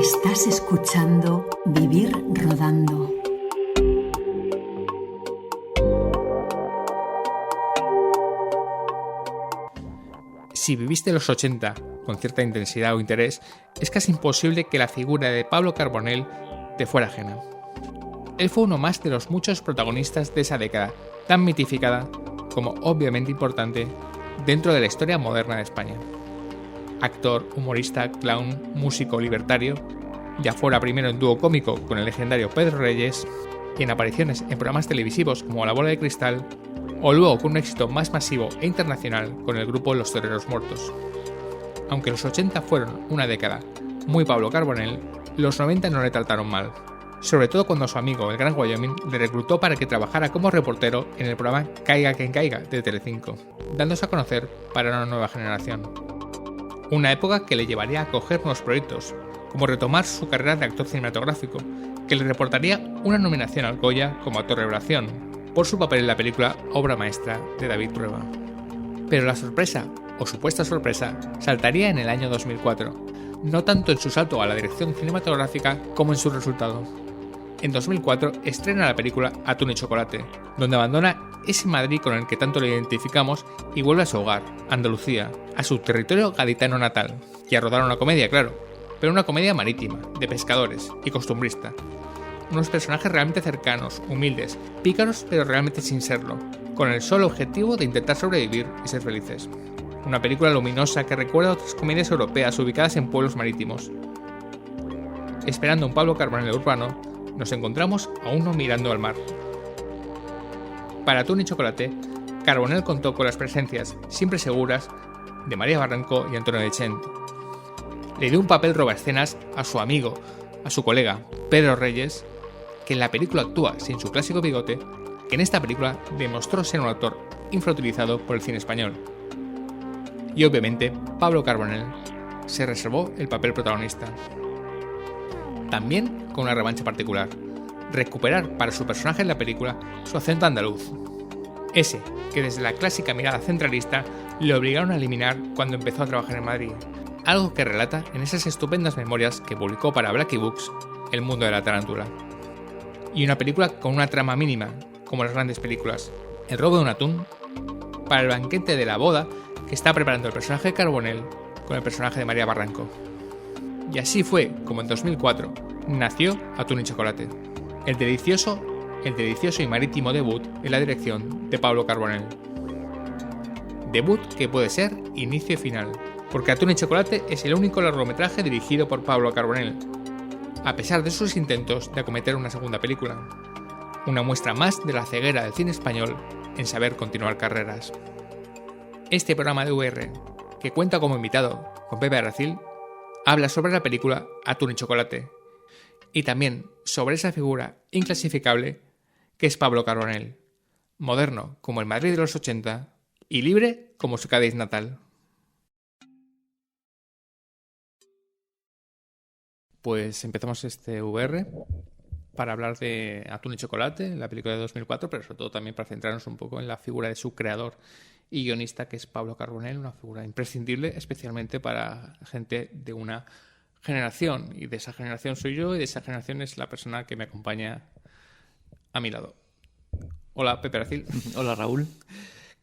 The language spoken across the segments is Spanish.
Estás escuchando Vivir Rodando. Si viviste los 80 con cierta intensidad o interés, es casi imposible que la figura de Pablo Carbonell te fuera ajena. Él fue uno más de los muchos protagonistas de esa década, tan mitificada como obviamente importante dentro de la historia moderna de España. Actor, humorista, clown, músico libertario, ya fuera primero en dúo cómico con el legendario Pedro Reyes y en apariciones en programas televisivos como La Bola de Cristal, o luego con un éxito más masivo e internacional con el grupo Los Toreros Muertos. Aunque los 80 fueron una década muy Pablo Carbonell, los 90 no le trataron mal, sobre todo cuando su amigo el Gran Wyoming le reclutó para que trabajara como reportero en el programa Caiga quien caiga de Telecinco, dándose a conocer para una nueva generación. Una época que le llevaría a coger nuevos proyectos, como retomar su carrera de actor cinematográfico, que le reportaría una nominación al Goya como actor revelación, por su papel en la película Obra Maestra de David Trueba. Pero la sorpresa, o supuesta sorpresa, saltaría en el año 2004, no tanto en su salto a la dirección cinematográfica como en su resultado. En 2004 estrena la película Atún y Chocolate, donde abandona ese Madrid con el que tanto lo identificamos y vuelve a su hogar, Andalucía, a su territorio gaditano natal, y a rodar una comedia, claro, pero una comedia marítima, de pescadores y costumbrista. Unos personajes realmente cercanos, humildes, pícaros pero realmente sin serlo, con el solo objetivo de intentar sobrevivir y ser felices. Una película luminosa que recuerda a otras comedias europeas ubicadas en pueblos marítimos. Esperando a un Pablo Carbonell urbano, nos encontramos a uno mirando al mar. Para Atún y Chocolate, Carbonell contó con las presencias siempre seguras de María Barranco y Antonio Dechent. Le dio un papel robaescenas a su amigo, a su colega, Pedro Reyes, que en la película actúa sin su clásico bigote, que en esta película demostró ser un actor infrautilizado por el cine español. Y obviamente, Pablo Carbonell se reservó el papel protagonista. También con una revancha particular: recuperar para su personaje en la película su acento andaluz. Ese que desde la clásica mirada centralista le obligaron a eliminar cuando empezó a trabajar en Madrid. Algo que relata en esas estupendas memorias que publicó para Blackie Books, El mundo de la tarántula. Y una película con una trama mínima, como las grandes películas: el robo de un atún, para el banquete de la boda que está preparando el personaje de Carbonell con el personaje de María Barranco. Y así fue como en 2004 nació Atún y Chocolate, el delicioso y marítimo debut en la dirección de Pablo Carbonell. Debut que puede ser inicio y final, porque Atún y Chocolate es el único largometraje dirigido por Pablo Carbonell, a pesar de sus intentos de acometer una segunda película. Una muestra más de la ceguera del cine español en saber continuar carreras. Este programa de VR, que cuenta como invitado con Pepe Aracil, habla sobre la película Atún y Chocolate, y también sobre esa figura inclasificable que es Pablo Carbonell, moderno como el Madrid de los 80 y libre como su Cádiz natal. Pues empezamos este VR para hablar de Atún y Chocolate, la película de 2004, pero sobre todo también para centrarnos un poco en la figura de su creador y guionista, que es Pablo Carbonell, una figura imprescindible, especialmente para gente de una generación, y de esa generación soy yo, y de esa generación es la persona que me acompaña a mi lado. Hola, Pepe Aracil. Hola, Raúl.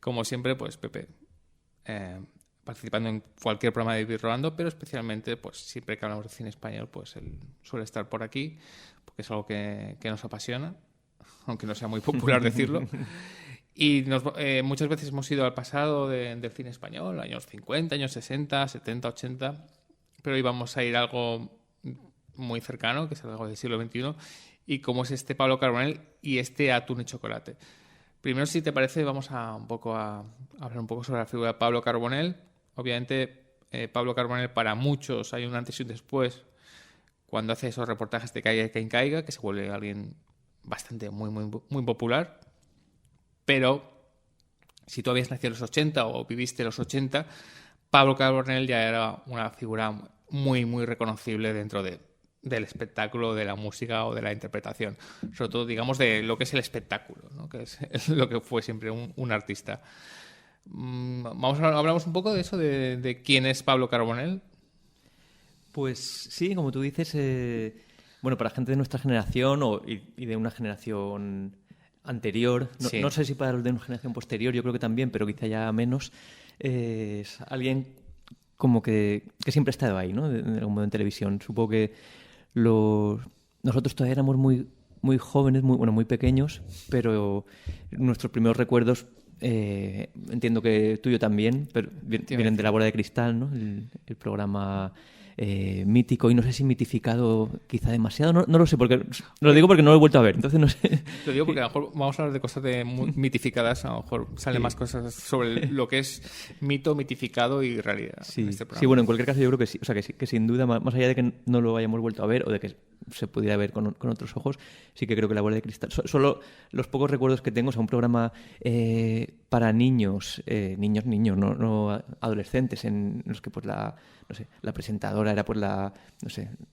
Como siempre, pues Pepe, participando en cualquier programa de Vivir Rodando, pero especialmente, pues siempre que hablamos de cine español, pues él suele estar por aquí, porque es algo que nos apasiona, aunque no sea muy popular decirlo. Y muchas veces hemos ido al pasado del cine español, años 50, años 60, 70, 80, pero hoy vamos a ir a algo muy cercano, que es algo del siglo XXI, y como es este Pablo Carbonell y este Atún y Chocolate. Primero, si te parece, vamos a hablar un poco sobre la figura de Pablo Carbonell. Obviamente, Pablo Carbonell para muchos hay un antes y un después cuando hace esos reportajes de Caiga quien caiga, que se vuelve alguien bastante muy popular. Pero si tú habías nacido en los 80 o viviste los 80, Pablo Carbonell ya era una figura muy reconocible dentro del espectáculo, de la música o de la interpretación. Sobre todo, digamos, de lo que es el espectáculo, ¿no? Que es lo que fue siempre un artista. Hablamos un poco de eso, de quién es Pablo Carbonell. Pues sí, como tú dices, bueno, para gente de nuestra generación y de una generación anterior, Sí. no sé si para los de una generación posterior, yo creo que también, pero quizá ya menos, es alguien como que siempre ha estado ahí, ¿no? De algún modo en televisión. Supongo que nosotros todavía éramos muy jóvenes, muy pequeños, pero nuestros primeros recuerdos, entiendo que tuyo también, pero vienen de La Bola de Cristal, ¿no? El programa mítico, y no sé si mitificado quizá demasiado, no lo sé, porque lo digo porque no lo he vuelto a ver, entonces no sé. Lo digo porque a lo mejor vamos a hablar de cosas mitificadas, a lo mejor salen más cosas sobre lo que es mito, mitificado y realidad en este programa. Sí, bueno, en cualquier caso yo creo que sí, o sea, que sin duda, más allá de que no lo hayamos vuelto a ver o de que se pudiera ver con otros ojos, sí que creo que La Bola de Cristal, solo los pocos recuerdos que tengo, o sea, un programa para niños, niños, no adolescentes, en los que pues la presentadora era pues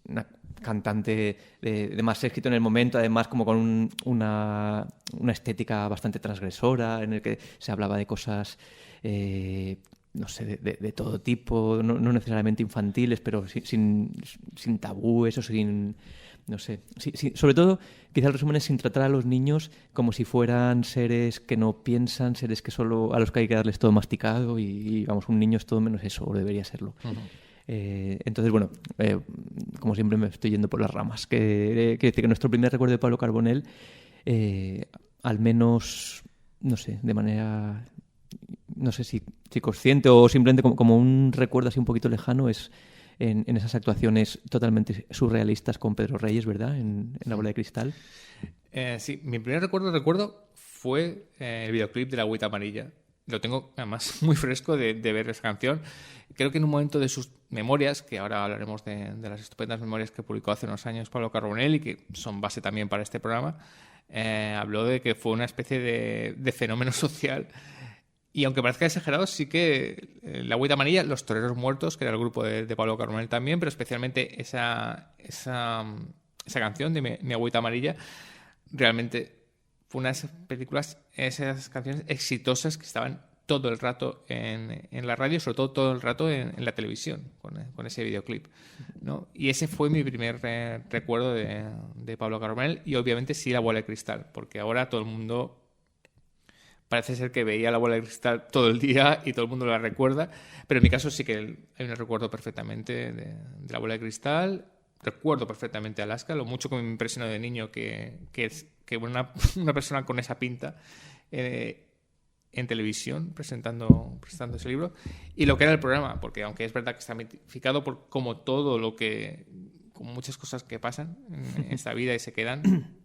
una cantante de más éxito en el momento, además como con una estética bastante transgresora, en el que se hablaba de cosas no sé, de todo tipo, no necesariamente infantiles, pero sin tabúes o sin... No sé. Sobre todo, quizá el resumen es sin tratar a los niños como si fueran seres que no piensan, seres que solo a los que hay que darles todo masticado y vamos, un niño es todo menos eso, o debería serlo. Uh-huh. Entonces, bueno, como siempre me estoy yendo por las ramas. Quiere decir que nuestro primer recuerdo de Pablo Carbonell, al menos, no sé, de manera... no sé si consciente o simplemente como un recuerdo así un poquito lejano, es en esas actuaciones totalmente surrealistas con Pedro Reyes, ¿verdad? En La Bola de Cristal. Sí, mi primer recuerdo fue el videoclip de La Agüita Amarilla. Lo tengo además muy fresco de ver esa canción. Creo que en un momento de sus memorias, que ahora hablaremos de las estupendas memorias que publicó hace unos años Pablo Carbonell y que son base también para este programa, habló de que fue una especie de fenómeno social. Y aunque parezca exagerado, sí que La Agüita Amarilla, Los Toreros Muertos, que era el grupo de Pablo Carbonell también, pero especialmente esa canción de Mi Agüita Amarilla, realmente fue una de esas películas, esas canciones exitosas que estaban todo el rato en la radio, sobre todo el rato en la televisión, con ese videoclip, ¿no? Y ese fue mi primer recuerdo de Pablo Carbonell, y obviamente sí La Bola de Cristal, porque ahora todo el mundo... Parece ser que veía La Bola de Cristal todo el día y todo el mundo la recuerda, pero en mi caso sí que hay un recuerdo perfectamente de La Bola de Cristal. Recuerdo perfectamente a Alaska, lo mucho que me impresionó de niño que una persona con esa pinta en televisión presentando ese libro, y lo que era el programa, porque aunque es verdad que está mitificado por como todo lo que... como muchas cosas que pasan en esta vida y se quedan,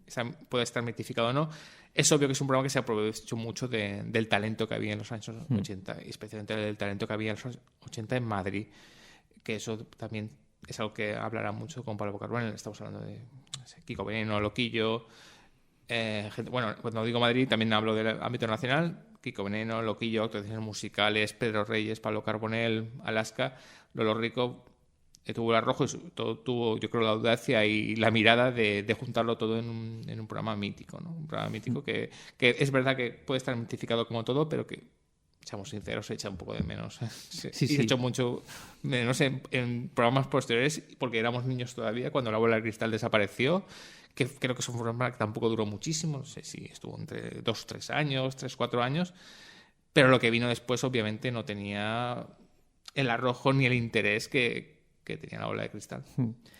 puede estar mitificado o no. Es obvio que es un programa que se aprovechó mucho del talento que había en los años 80, y especialmente del talento que había en los años 80 en Madrid, que eso también es algo que hablará mucho con Pablo Carbonell. Estamos hablando de Kiko Veneno, Loquillo, bueno, cuando digo Madrid también hablo del ámbito nacional. Kiko Veneno, Loquillo, actuaciones musicales, Pedro Reyes, Pablo Carbonell, Alaska, Lolo Rico... tuvo el arrojo y tuvo, yo creo, la audacia y la mirada de juntarlo todo en un programa mítico, ¿no? Un programa mítico que es verdad que puede estar mitificado como todo, pero que, seamos sinceros, se echa un poco de menos. Se echó mucho menos en programas posteriores, porque éramos niños todavía cuando La Bola de Cristal desapareció, que creo que es un programa que tampoco duró muchísimo, no sé si estuvo entre 2 o 3 años, 3 o 4 años, pero lo que vino después obviamente no tenía el arrojo ni el interés que tenía La Bola de Cristal.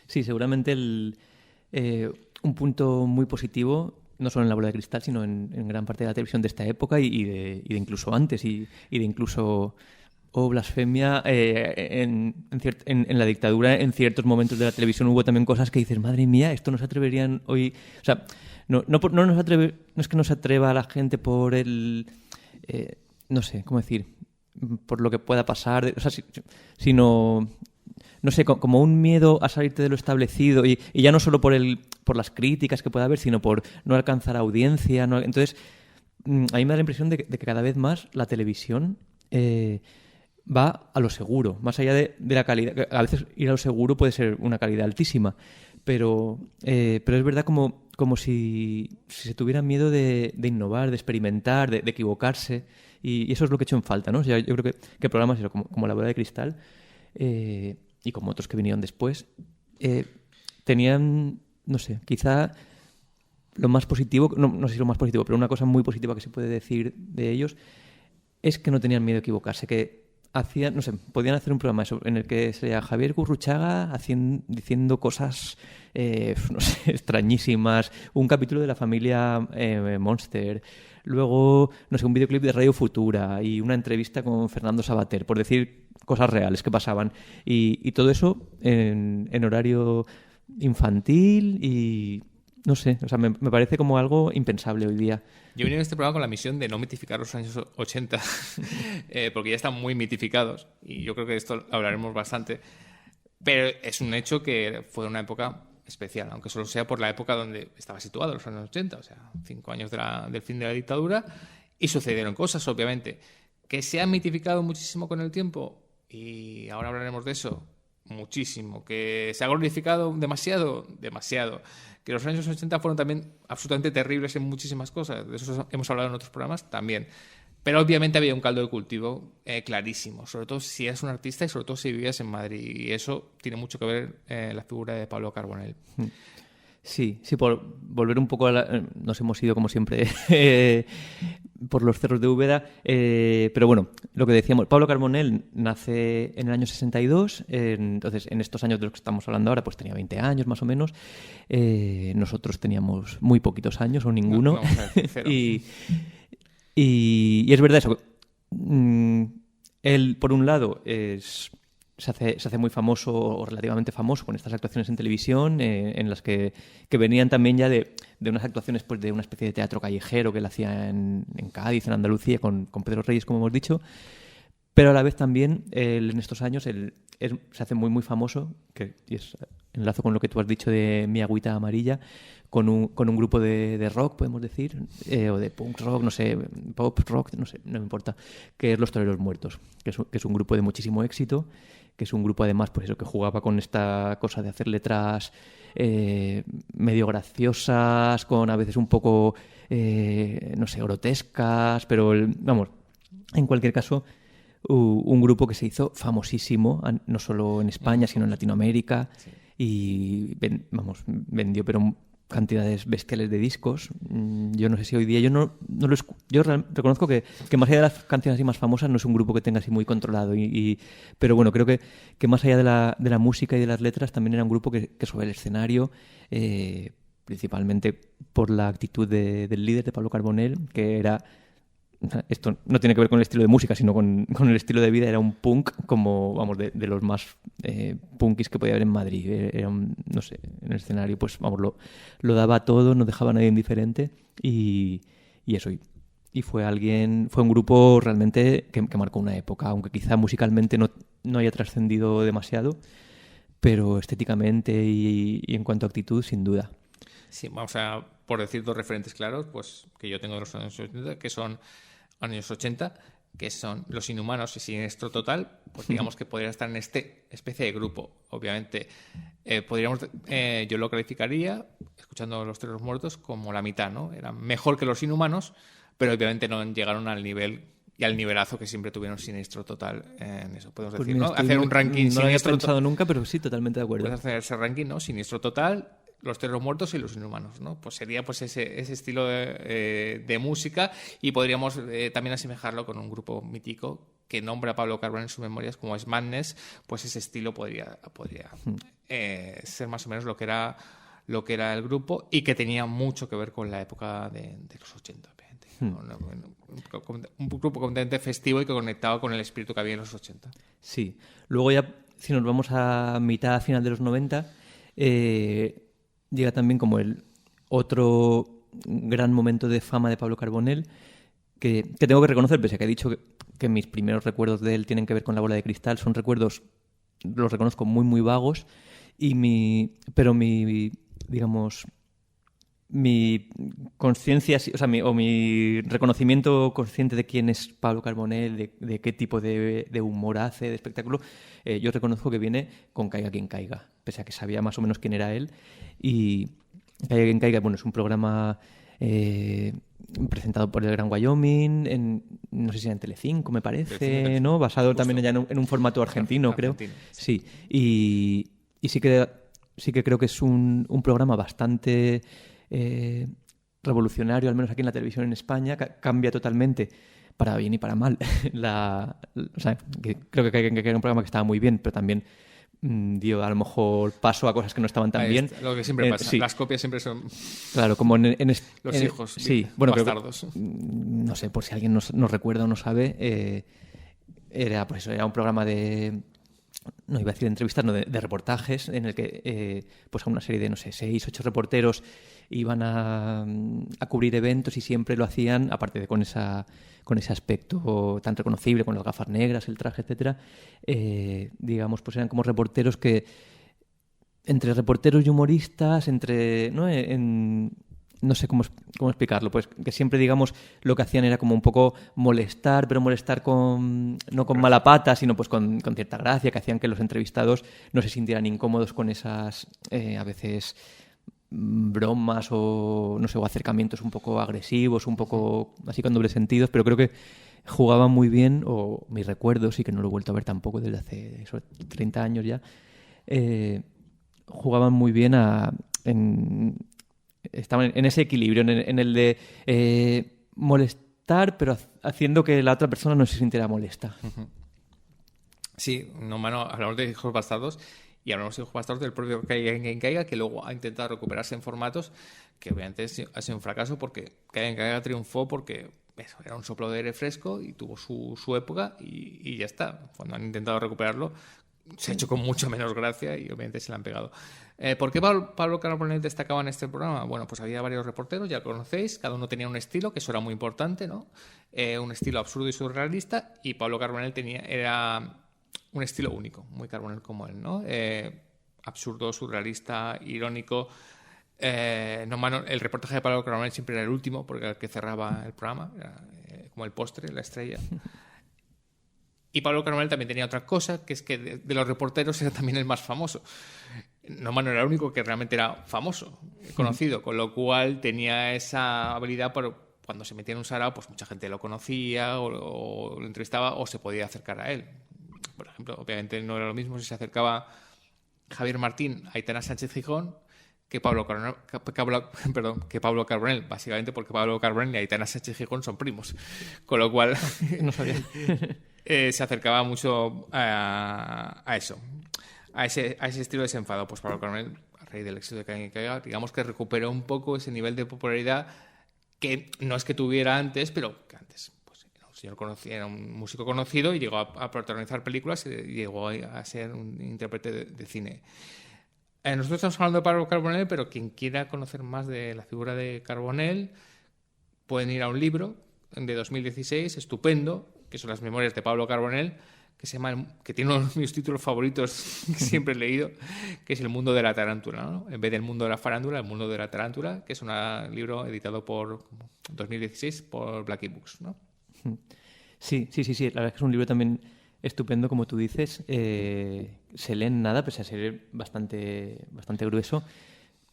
Sí, seguramente un punto muy positivo, no solo en La Bola de Cristal, sino en gran parte de la televisión de esta época y de incluso antes, y de incluso blasfemia en la dictadura. En ciertos momentos de la televisión hubo también cosas que dices, madre mía, esto no se atreverían hoy... O sea, no es que no se atreva a la gente por el... no sé, ¿cómo decir? Por lo que pueda pasar, o sea, sino... no sé, como un miedo a salirte de lo establecido, y ya no solo por las críticas que pueda haber, sino por no alcanzar audiencia. Entonces, a mí me da la impresión de que cada vez más la televisión va a lo seguro, más allá de la calidad. A veces ir a lo seguro puede ser una calidad altísima, pero es verdad como si se tuviera miedo de innovar, de experimentar, de equivocarse, y eso es lo que he hecho en falta, ¿no? O sea, yo creo que programas como La Bola de Cristal y como otros que vinieron después, tenían, no sé, quizá lo más positivo, no sé si lo más positivo, pero una cosa muy positiva que se puede decir de ellos es que no tenían miedo a equivocarse, que hacían, no sé, podían hacer un programa en el que sería Javier Gurruchaga diciendo cosas, no sé, extrañísimas, un capítulo de la familia Monster, luego, no sé, un videoclip de Radio Futura y una entrevista con Fernando Sabater, por decir cosas reales que pasaban. Y todo eso en horario infantil y... No sé, o sea, me parece como algo impensable hoy día. Yo vine a este programa con la misión de no mitificar los años 80, porque ya están muy mitificados y yo creo que de esto hablaremos bastante. Pero es un hecho que fue una época especial, aunque solo sea por la época donde estaba situado, los años 80, o sea, 5 años del fin de la dictadura, y sucedieron cosas, obviamente. Que se han mitificado muchísimo con el tiempo, y ahora hablaremos de eso, muchísimo. Que se ha glorificado demasiado, demasiado. Que los años 80 fueron también absolutamente terribles en muchísimas cosas. De eso hemos hablado en otros programas también. Pero obviamente había un caldo de cultivo clarísimo. Sobre todo si eres un artista y sobre todo si vivías en Madrid. Y eso tiene mucho que ver la figura de Pablo Carbonell. Sí, por volver un poco nos hemos ido como siempre por los cerros de Úbeda, pero bueno, lo que decíamos, Pablo Carbonell nace en el año 62, entonces en estos años de los que estamos hablando ahora pues tenía 20 años más o menos, nosotros teníamos muy poquitos años o ninguno. No, vamos a decir cero. y es verdad eso, él por un lado se hace muy famoso o relativamente famoso con estas actuaciones en televisión, en las que venían también ya de unas actuaciones pues, de una especie de teatro callejero que él hacía en Cádiz, en Andalucía, con Pedro Reyes, como hemos dicho. Pero a la vez también, en estos años, se hace muy, muy famoso, y es enlazo con lo que tú has dicho de Mi Agüita Amarilla, con un grupo de rock, podemos decir, o de punk rock, no sé, pop rock, no sé, no me importa, que es Los Toreros Muertos, que es un grupo de muchísimo éxito, que es un grupo además pues eso, que jugaba con esta cosa de hacer letras medio graciosas, con a veces un poco, no sé, grotescas, pero vamos, en cualquier caso, un grupo que se hizo famosísimo, no solo en España, sino en Latinoamérica, sí. Y vendió pero cantidades bestiales de discos. Yo no sé si hoy día yo reconozco que más allá de las canciones así más famosas no es un grupo que tenga así muy controlado pero bueno, creo que más allá de la música y de las letras también era un grupo que sobre el escenario, principalmente por la actitud del líder, de Pablo Carbonell, que era... Esto no tiene que ver con el estilo de música, sino con el estilo de vida. Era un punk como, vamos, de los más punkis que podía haber en Madrid. Era no sé, en el escenario, pues, vamos, lo daba todo, no dejaba a nadie indiferente y eso. Y fue un grupo realmente que marcó una época, aunque quizá musicalmente no haya trascendido demasiado, pero estéticamente y en cuanto a actitud, sin duda. Sí, vamos a, por decir dos referentes claros, pues que yo tengo de los años 80, que son años 80, que son Los Inhumanos y Siniestro Total, pues digamos que podría estar en este especie de grupo. Obviamente, yo lo calificaría, escuchando Los Toreros Muertos, como la mitad, ¿no? Eran mejor que Los Inhumanos, pero obviamente no llegaron al nivel y al nivelazo que siempre tuvieron Siniestro Total en eso. Podemos decir, mira, ¿no? Hacer un ranking. No lo había pensado nunca, pero sí, totalmente de acuerdo. Puedes hacer ese ranking, ¿no? Siniestro Total, Los Toreros Muertos y Los Inhumanos, ¿no? Pues sería pues ese estilo de música, y podríamos también asemejarlo con un grupo mítico que nombra a Pablo Carbonell en sus memorias, como es Madness. Pues ese estilo podría ser más o menos lo que era el grupo, y que tenía mucho que ver con la época de los 80, obviamente. Un grupo completamente festivo y que conectaba con el espíritu que había en los 80. Sí. Luego ya, si nos vamos a mitad, final de los 90... llega también como el otro gran momento de fama de Pablo Carbonell, que tengo que reconocer, pese a que he dicho que mis primeros recuerdos de él tienen que ver con La Bola de Cristal, son recuerdos, los reconozco, muy, muy vagos, pero mi conciencia, o sea, mi reconocimiento consciente de quién es Pablo Carbonell, de qué tipo de humor hace, de espectáculo, yo reconozco que viene con Caiga quien caiga, pese a que sabía más o menos quién era él. Y Caiga quien caiga, bueno, es un programa presentado por el Gran Wyoming, no sé si era en Telecinco, me parece, ¿no? Basado Justo. también ya en un formato argentino, creo. Sí. Sí, y sí que creo que es un programa bastante revolucionario, al menos aquí en la televisión en España. Cambia totalmente, para bien y para mal. O sea, creo que era un programa que estaba muy bien, pero también dio a lo mejor paso a cosas que no estaban tan bien. Lo que siempre pasa. Sí. Las copias siempre son Claro, como los hijos. Sí, bueno, bastardos. No sé, por si alguien nos recuerda o no sabe, era un programa de, no iba a decir entrevistas, no, de reportajes, en el que pues a una serie de, no sé, 6, 8 reporteros iban a cubrir eventos, y siempre lo hacían, aparte de con ese aspecto tan reconocible, con las gafas negras, el traje, etcétera, digamos, pues eran como reporteros que, entre reporteros y humoristas, no sé cómo explicarlo, pues que siempre, digamos, lo que hacían era como un poco molestar, pero molestar no con mala pata, sino pues con cierta gracia, que hacían que los entrevistados no se sintieran incómodos con esas, a veces, bromas o, no sé, o acercamientos un poco agresivos, un poco así con dobles sentidos, pero creo que jugaban muy bien, o mis recuerdos, y que no lo he vuelto a ver tampoco desde hace 30 años ya, jugaban muy bien estaban en ese equilibrio, en el de molestar, pero haciendo que la otra persona no se sintiera molesta. Sí, no, mano, hablamos de Hijos Bastardos, y hablamos de Hijos Bastardos del propio Caiga quien caiga, que luego ha intentado recuperarse en formatos que obviamente ha sido un fracaso, porque Caiga quien caiga triunfó porque eso, era un soplo de aire fresco y tuvo su época, y ya está. Cuando han intentado recuperarlo, se ha hecho con mucho menos gracia, y obviamente se la han pegado. ¿Por qué Pablo Carbonell destacaba en este programa? Bueno, pues había varios reporteros, ya lo conocéis, cada uno tenía un estilo, que eso era muy importante, ¿no? Un estilo absurdo y surrealista, y Pablo Carbonell era un estilo único, muy Carbonell como él, ¿no? Absurdo, surrealista, irónico. El reportaje de Pablo Carbonell siempre era el último, porque era el que cerraba el programa, era como el postre, la estrella. Y Pablo Carbonell también tenía otra cosa, que es que de los reporteros era también el más famoso. No era el único que realmente era famoso, conocido, con lo cual tenía esa habilidad para, cuando se metía en un sarao, pues mucha gente lo conocía o lo entrevistaba o se podía acercar a él. Por ejemplo, obviamente no era lo mismo si se acercaba Javier Martín a Aitana Sánchez Gijón que Pablo Carbonell, básicamente porque Pablo Carbonell y Aitana Sánchez Gijón son primos, con lo cual No sabía. se acercaba mucho a eso, a ese estilo desenfado. Pues Pablo Carbonell, a raíz del éxito de Caiga quien caiga, digamos que recuperó un poco ese nivel de popularidad que no es que tuviera antes, pero que antes pues, era un señor conocido, era un músico conocido, y llegó a protagonizar películas y llegó a ser un intérprete de cine. Nosotros estamos hablando de Pablo Carbonell, pero quien quiera conocer más de la figura de Carbonell pueden ir a un libro de 2016 estupendo, que son las memorias de Pablo Carbonell, que tiene uno de mis títulos favoritos que siempre he leído, que es El mundo de la tarántula, ¿no? En vez del mundo de la farándula, El mundo de la tarántula, que es un libro editado por 2016 por Blackie Books, ¿no? Sí. La verdad es que es un libro también estupendo, como tú dices. Se lee en nada, pese a ser bastante grueso,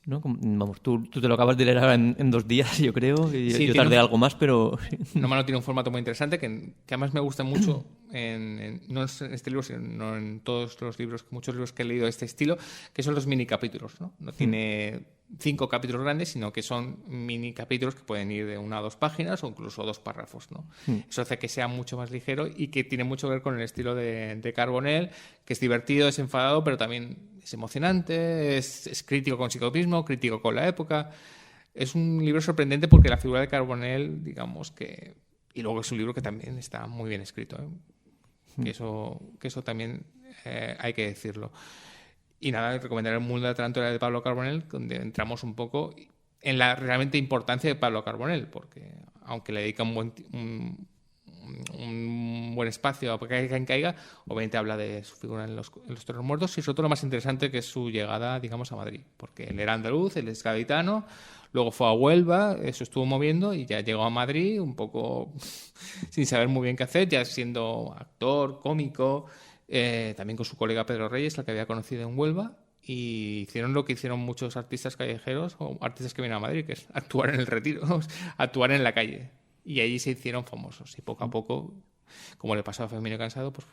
¿no? Vamos, tú te lo acabas de leer ahora en 2 días, yo creo. Sí, yo tardé algo más, pero... No, tiene un formato muy interesante que además me gusta mucho, no en este libro, sino en todos los libros, muchos libros que he leído de este estilo, que son los mini capítulos, ¿no? No tiene 5 capítulos grandes, sino que son mini capítulos que pueden ir de 1 a 2 páginas o incluso 2 párrafos, ¿no? Eso hace que sea mucho más ligero y que tiene mucho que ver con el estilo de Carbonell, que es divertido, es enfadado, pero también es emocionante, es crítico consigo mismo, crítico con la época. Es un libro sorprendente porque la figura de Carbonell, digamos que... Y luego es un libro que también está muy bien escrito, ¿eh? Que eso también hay que decirlo. Y nada, recomendar El mundo de la tarántula de Pablo Carbonell, donde entramos un poco en la realmente importancia de Pablo Carbonell, porque aunque le dedica un buen espacio a Caiga quien caiga, obviamente habla de su figura en los toros muertos, y sobre todo lo más interesante, que es su llegada, digamos, a Madrid, porque él era andaluz, él es gaditano, luego fue a Huelva, eso estuvo moviendo y ya llegó a Madrid un poco sin saber muy bien qué hacer, ya siendo actor, cómico, también con su colega Pedro Reyes, la que había conocido en Huelva, y hicieron lo que hicieron muchos artistas callejeros o artistas que vienen a Madrid, que es actuar en el Retiro, actuar en la calle. Y allí se hicieron famosos. Y poco a poco, como le pasó a Femenino Cansado, pues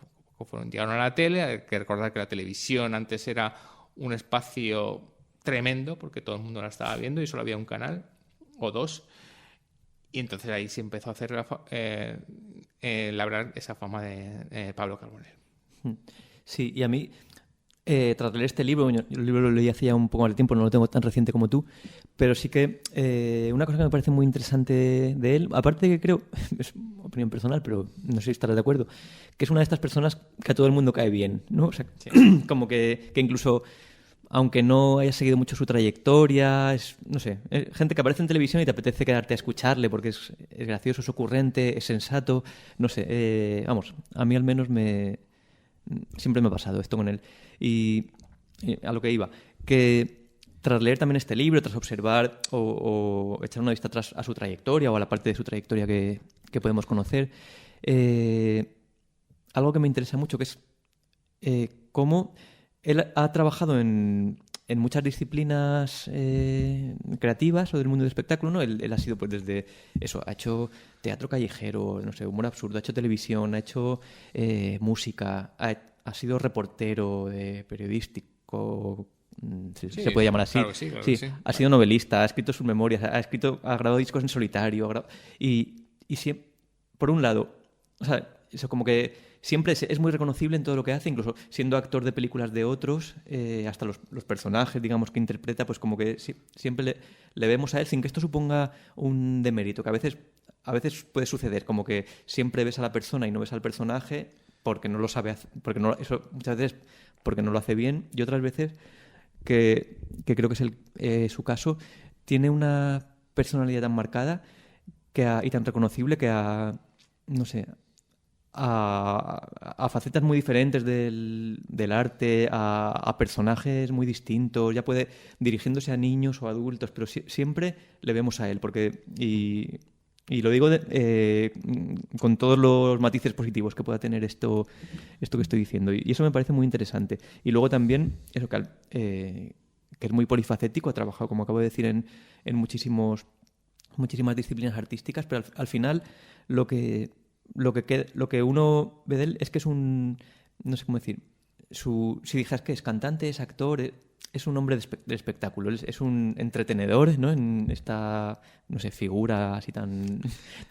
llegaron a la tele. Hay que recordar que la televisión antes era un espacio tremendo, porque todo el mundo la estaba viendo y solo había un canal o dos. Y entonces ahí se empezó a hacer labrar esa fama de Pablo Carbonell. Sí, y a mí, tras leer este libro, yo el libro lo leí hace ya un poco más de tiempo, no lo tengo tan reciente como tú, pero sí que una cosa que me parece muy interesante de él, aparte de que creo, es opinión personal, pero no sé si estarás de acuerdo, que es una de estas personas que a todo el mundo cae bien, ¿no? O sea, sí. Como que incluso, aunque no hayas seguido mucho su trayectoria, es, no sé, gente que aparece en televisión y te apetece quedarte a escucharle porque es gracioso, es ocurrente, es sensato, no sé, vamos, a mí al menos siempre me ha pasado esto con él. Y a lo que iba, que tras leer también este libro, tras observar o echar una vista atrás a su trayectoria o a la parte de su trayectoria que podemos conocer, algo que me interesa mucho, que es cómo él ha trabajado en muchas disciplinas creativas o del mundo del espectáculo, ¿no? Él ha sido, pues, desde eso, ha hecho teatro callejero, no sé, humor absurdo, ha hecho televisión, ha hecho música, ha sido reportero, periodístico, si se puede llamar así. Claro que sí. Ha sido novelista, ha escrito sus memorias, ha grabado discos en solitario, y por un lado, o sea, eso como que siempre es muy reconocible en todo lo que hace, incluso siendo actor de películas de otros, hasta los personajes, digamos, que interpreta, pues como que siempre le vemos a él sin que esto suponga un demérito, que a veces puede suceder, como que siempre ves a la persona y no ves al personaje porque no lo sabe hacer, eso muchas veces porque no lo hace bien, y otras veces que creo que es su caso, tiene una personalidad tan marcada y tan reconocible que no sé, a facetas muy diferentes del arte, a personajes muy distintos, ya puede dirigiéndose a niños o adultos, pero siempre le vemos a él, porque y lo digo con todos los matices positivos que pueda tener esto que estoy diciendo, y eso me parece muy interesante. Y luego también eso que es muy polifacético, ha trabajado, como acabo de decir, en muchísimas disciplinas artísticas, pero al final lo que uno ve de él es que es no sé cómo decir, si dijeras que es cantante, es actor, es un hombre de espectáculo, es un entretenedor, ¿no? En esta, no sé, figura así tan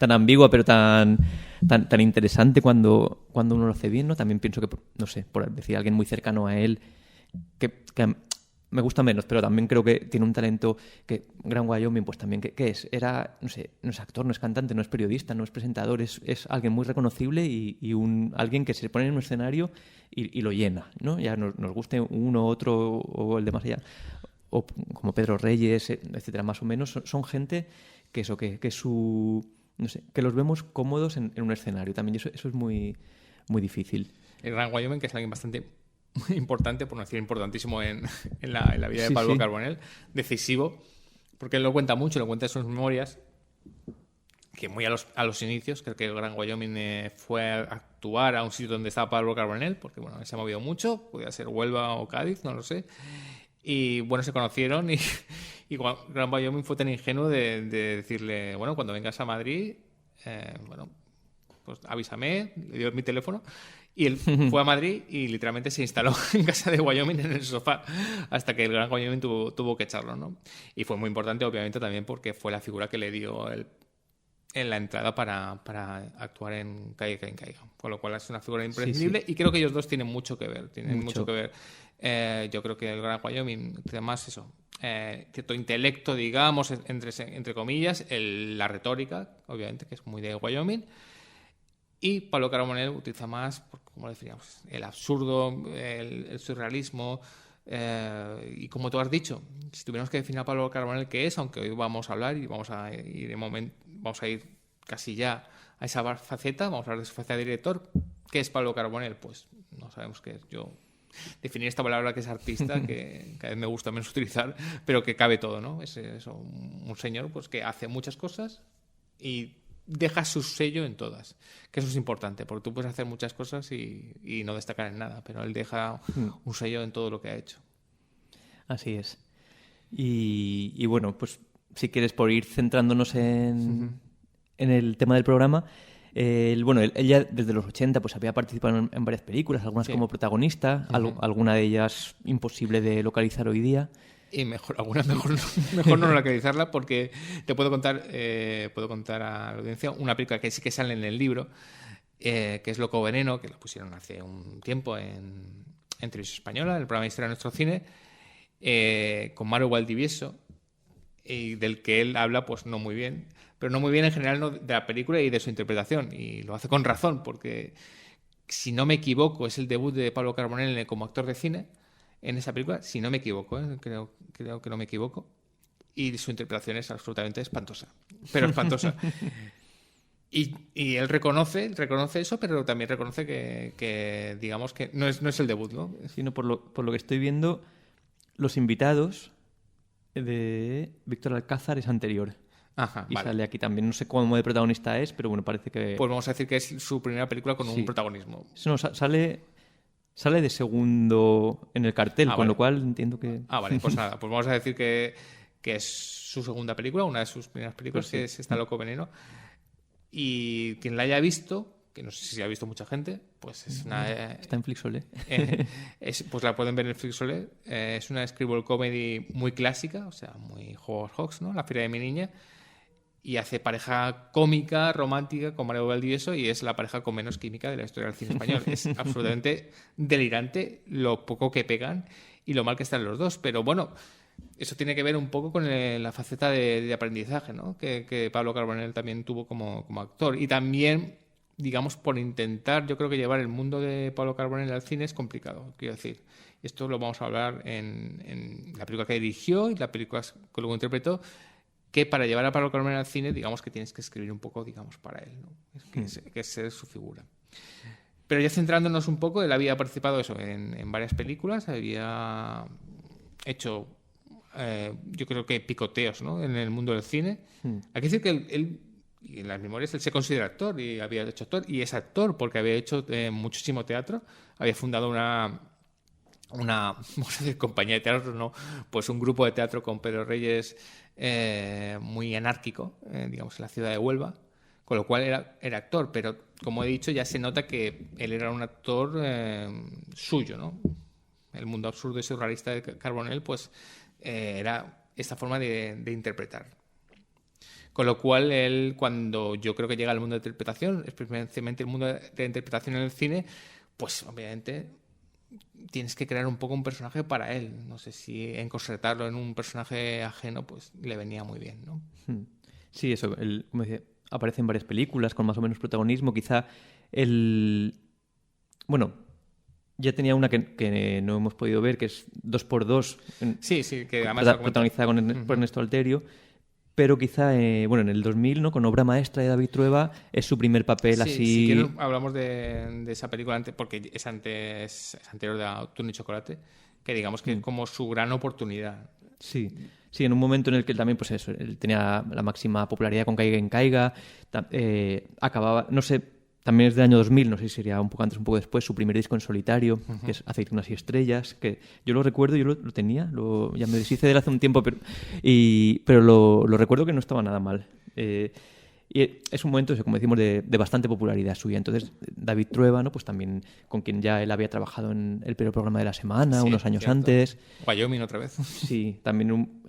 ambigua, pero tan interesante cuando uno lo hace bien, ¿no? También pienso que, no sé, por decir alguien muy cercano a él, que me gusta menos, pero también creo que tiene un talento que Gran Wyoming, pues también, ¿qué es? No sé, no es actor, no es cantante, no es periodista, no es presentador, es alguien muy reconocible y alguien que se pone en un escenario y lo llena, ¿no? Ya nos guste uno, otro o el de más allá, o como Pedro Reyes, etcétera, más o menos, son gente que no sé, que los vemos cómodos en un escenario también, y eso es muy, muy difícil. El Gran Wyoming, que es alguien bastante importante, por no decir importantísimo en la vida de Pablo Carbonell, decisivo, porque él lo cuenta mucho, lo cuenta en sus memorias, que muy a los inicios, creo que el Gran Wyoming fue a actuar a un sitio donde estaba Pablo Carbonell, porque bueno, se ha movido mucho, podía ser Huelva o Cádiz, no lo sé, y bueno, se conocieron y Gran Wyoming fue tan ingenuo de decirle, bueno, cuando vengas a Madrid, bueno, pues avísame, le dio mi teléfono. Y él fue a Madrid y literalmente se instaló en casa de Wyoming en el sofá hasta que el Gran Wyoming tuvo que echarlo, ¿no? Y fue muy importante, obviamente, también porque fue la figura que le dio en la entrada para actuar en Caiga quien caiga. Con lo cual es una figura imprescindible y creo que ellos dos tienen mucho que ver. Mucho que ver. Yo creo que el Gran Wyoming, además eso, cierto intelecto, digamos, entre comillas, la retórica, obviamente, que es muy de Wyoming. Y Pablo Carbonell utiliza más, como decíamos, el absurdo, el surrealismo. Y como tú has dicho, si tuviéramos que definir a Pablo Carbonell qué es, aunque hoy vamos a hablar y vamos a ir casi ya a esa faceta, vamos a hablar de su faceta de director. ¿Qué es Pablo Carbonell? Pues no sabemos qué es. Yo definir esta palabra que es artista, que cada vez me gusta menos utilizar, pero que cabe todo, ¿no? Es eso, un señor pues que hace muchas cosas y deja su sello en todas, que eso es importante, porque tú puedes hacer muchas cosas y no destacar en nada, pero él deja un sello en todo lo que ha hecho. Así es. Y bueno, pues si quieres, por ir centrándonos en el tema del programa, él ya desde los 80 pues había participado en varias películas, algunas como protagonista, alguna de ellas imposible de localizar hoy día. Y mejor no localizarla, porque te puedo contar a la audiencia una película que sí que sale en el libro, que es Loco Veneno, que la pusieron hace un tiempo en Televisión Española, el programa de Historia de Nuestro Cine, con Mario Valdivieso, y del que él habla pues no muy bien, pero no muy bien en general, no, de la película y de su interpretación, y lo hace con razón, porque si no me equivoco es el debut de Pablo Carbonell como actor de cine en esa película, si no me equivoco, creo que no me equivoco, y su interpretación es absolutamente espantosa, pero espantosa. Y él reconoce eso, pero también reconoce que digamos que no es el debut, ¿no? Sino por lo que estoy viendo, los invitados de Víctor Alcázar es anterior. Ajá, y vale. Sale aquí también. No sé cómo de protagonista es, pero bueno, parece que... Pues vamos a decir que es su primera película con un protagonismo. No, sale de segundo en el cartel, con lo cual entiendo que... Vale, pues nada, pues vamos a decir que es su segunda película, una de sus primeras películas, Pues sí. que es Está Loco Veneno. Y quien la haya visto, que no sé si ha visto mucha gente, pues es una... Está en Flixolé. Pues la pueden ver en Flixolé. Es una screwball comedy muy clásica, o sea, muy Howard Hawks, ¿no? La Feria de mi niña. Y hace pareja cómica, romántica con Mario Valdivieso, y es la pareja con menos química de la historia del cine español. Es absolutamente delirante lo poco que pegan y lo mal que están los dos. Pero bueno, eso tiene que ver un poco con la faceta de aprendizaje, ¿no? que Pablo Carbonell también tuvo como actor. Y también, digamos, por intentar, yo creo que llevar el mundo de Pablo Carbonell al cine es complicado, quiero decir. Esto lo vamos a hablar en la película que dirigió y la película que luego interpretó, que para llevar a Pablo Carbonell al cine, digamos que tienes que escribir un poco, digamos, para él, ¿no? Que es ser su figura. Pero ya centrándonos un poco, él había participado en varias películas, había hecho, yo creo que picoteos, ¿no? En el mundo del cine. Hay que decir que él y en las memorias él se considera actor y había hecho actor, y es actor porque había hecho muchísimo teatro, había fundado una vamos a decir compañía de teatro, no, pues un grupo de teatro con Pedro Reyes muy anárquico, digamos, en la ciudad de Huelva, con lo cual era actor, pero como he dicho ya se nota que él era un actor suyo, ¿no? El mundo absurdo y surrealista de Carbonell pues era esta forma de interpretar. Con lo cual él, cuando yo creo que llega al mundo de interpretación, especialmente el mundo de la interpretación en el cine, pues obviamente tienes que crear un poco un personaje para él. No sé si encorsetarlo en un personaje ajeno pues le venía muy bien, ¿no? Sí, eso, como decía, aparece en varias películas con más o menos protagonismo. Quizá bueno, ya tenía una que no hemos podido ver, que es 2x2. Sí, que además protagonizada por Ernesto Alterio. Pero quizá, en el 2000, ¿no? Con Obra Maestra de David Trueba, es su primer papel así... Si quieres, hablamos de esa película antes, porque es anterior de Turno y Chocolate, que digamos que es como su gran oportunidad. Sí, en un momento en el que también, pues eso, él tenía la máxima popularidad con Caiga en Caiga, acababa, no sé, también es del año 2000, no sé si sería un poco antes, un poco después, su primer disco en solitario, que es Aceitunas y Estrellas, que yo lo recuerdo, yo lo tenía, ya me deshice de él hace un tiempo, pero lo recuerdo que no estaba nada mal. Y es un momento, como decimos, de bastante popularidad suya. Entonces, David Trueba, ¿no? Pues también con quien ya él había trabajado en el programa de la semana, unos años antes. Wyoming otra vez. Sí, también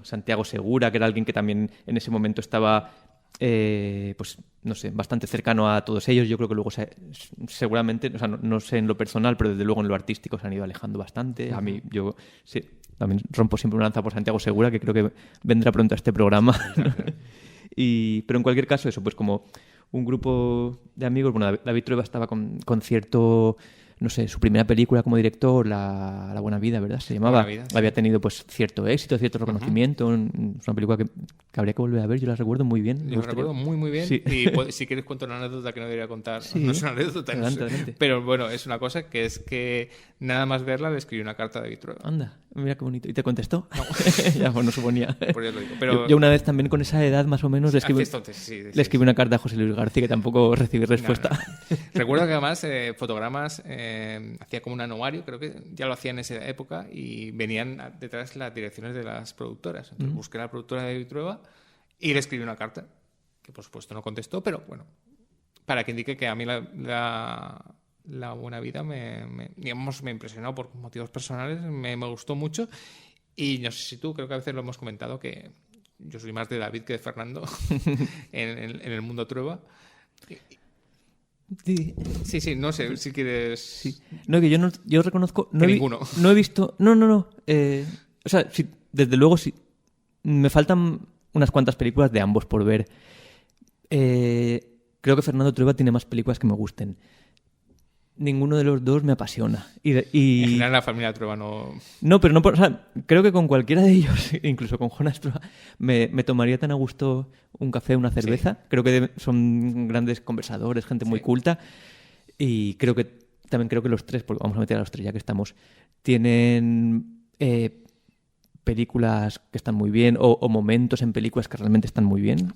Santiago Segura, que era alguien que también en ese momento estaba... pues no sé, bastante cercano a todos ellos. Yo creo que luego seguramente, o sea, no sé en lo personal, pero desde luego en lo artístico se han ido alejando bastante. A mí, yo sí, también rompo siempre una lanza por Santiago Segura, que creo que vendrá pronto a este programa. Pero en cualquier caso, eso, pues como un grupo de amigos, bueno, David Trueba estaba con cierto... No sé, su primera película como director, La Buena Vida, ¿verdad? Se llamaba. Vida, sí. Había tenido pues cierto éxito, cierto reconocimiento. Es una película que habría que volver a ver. Yo la recuerdo muy bien. Yo la recuerdo muy, muy bien. Sí. Y si quieres cuento una anécdota que no debería contar. Sí. No es una anécdota. Adelante. Pero bueno, es una cosa que es que nada más verla le escribí una carta a David Trueba. Anda. Mira qué bonito. ¿Y te contestó? No. Ya, pues no suponía. Por eso lo digo. Pero Yo una vez también con esa edad más o menos le escribí una carta a José Luis García que tampoco recibí respuesta. No. Recuerdo que además Fotogramas hacía como un anuario, creo que ya lo hacía en esa época, y venían detrás las direcciones de las productoras. Entonces busqué a la productora de David Trueba y le escribí una carta, que por supuesto no contestó, pero bueno, para que indique que a mí la buena vida me impresionó por motivos personales, me gustó mucho, y no sé si tú, creo que a veces lo hemos comentado, que yo soy más de David que de Fernando en el mundo Trueba. Sí, no sé si quieres... Sí. No, que yo reconozco... ninguno. No he visto... No. O sea, sí, desde luego sí. Me faltan unas cuantas películas de ambos por ver. Creo que Fernando Trueba tiene más películas que me gusten. Ninguno de los dos me apasiona. Y... En general la familia Trueba no... No, pero no... O sea, creo que con cualquiera de ellos, incluso con Jonas Trueba, me tomaría tan a gusto un café, una cerveza. Sí. Creo que son grandes conversadores, gente muy culta. Y también creo que los tres, porque vamos a meter a los tres ya que estamos, tienen películas que están muy bien o momentos en películas que realmente están muy bien.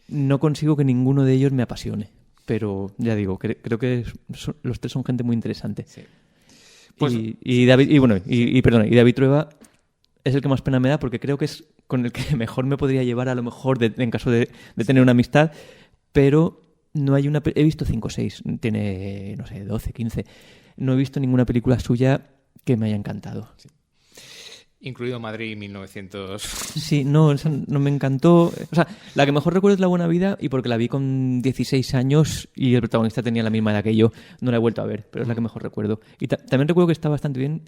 No consigo que ninguno de ellos me apasione. Pero ya digo, creo que los tres son gente muy interesante. Sí. Pues, y David Trueba es el que más pena me da porque creo que es con el que mejor me podría llevar a lo mejor en caso de tener una amistad, pero no hay una... He visto 5 o 6, tiene, no sé, 12, 15. No he visto ninguna película suya que me haya encantado. Sí. Incluido Madrid 1900. Sí, no, esa no me encantó. O sea, la que mejor recuerdo es La Buena Vida, y porque la vi con 16 años y el protagonista tenía la misma edad que yo, no la he vuelto a ver, pero es la que mejor recuerdo. Y también recuerdo que está bastante bien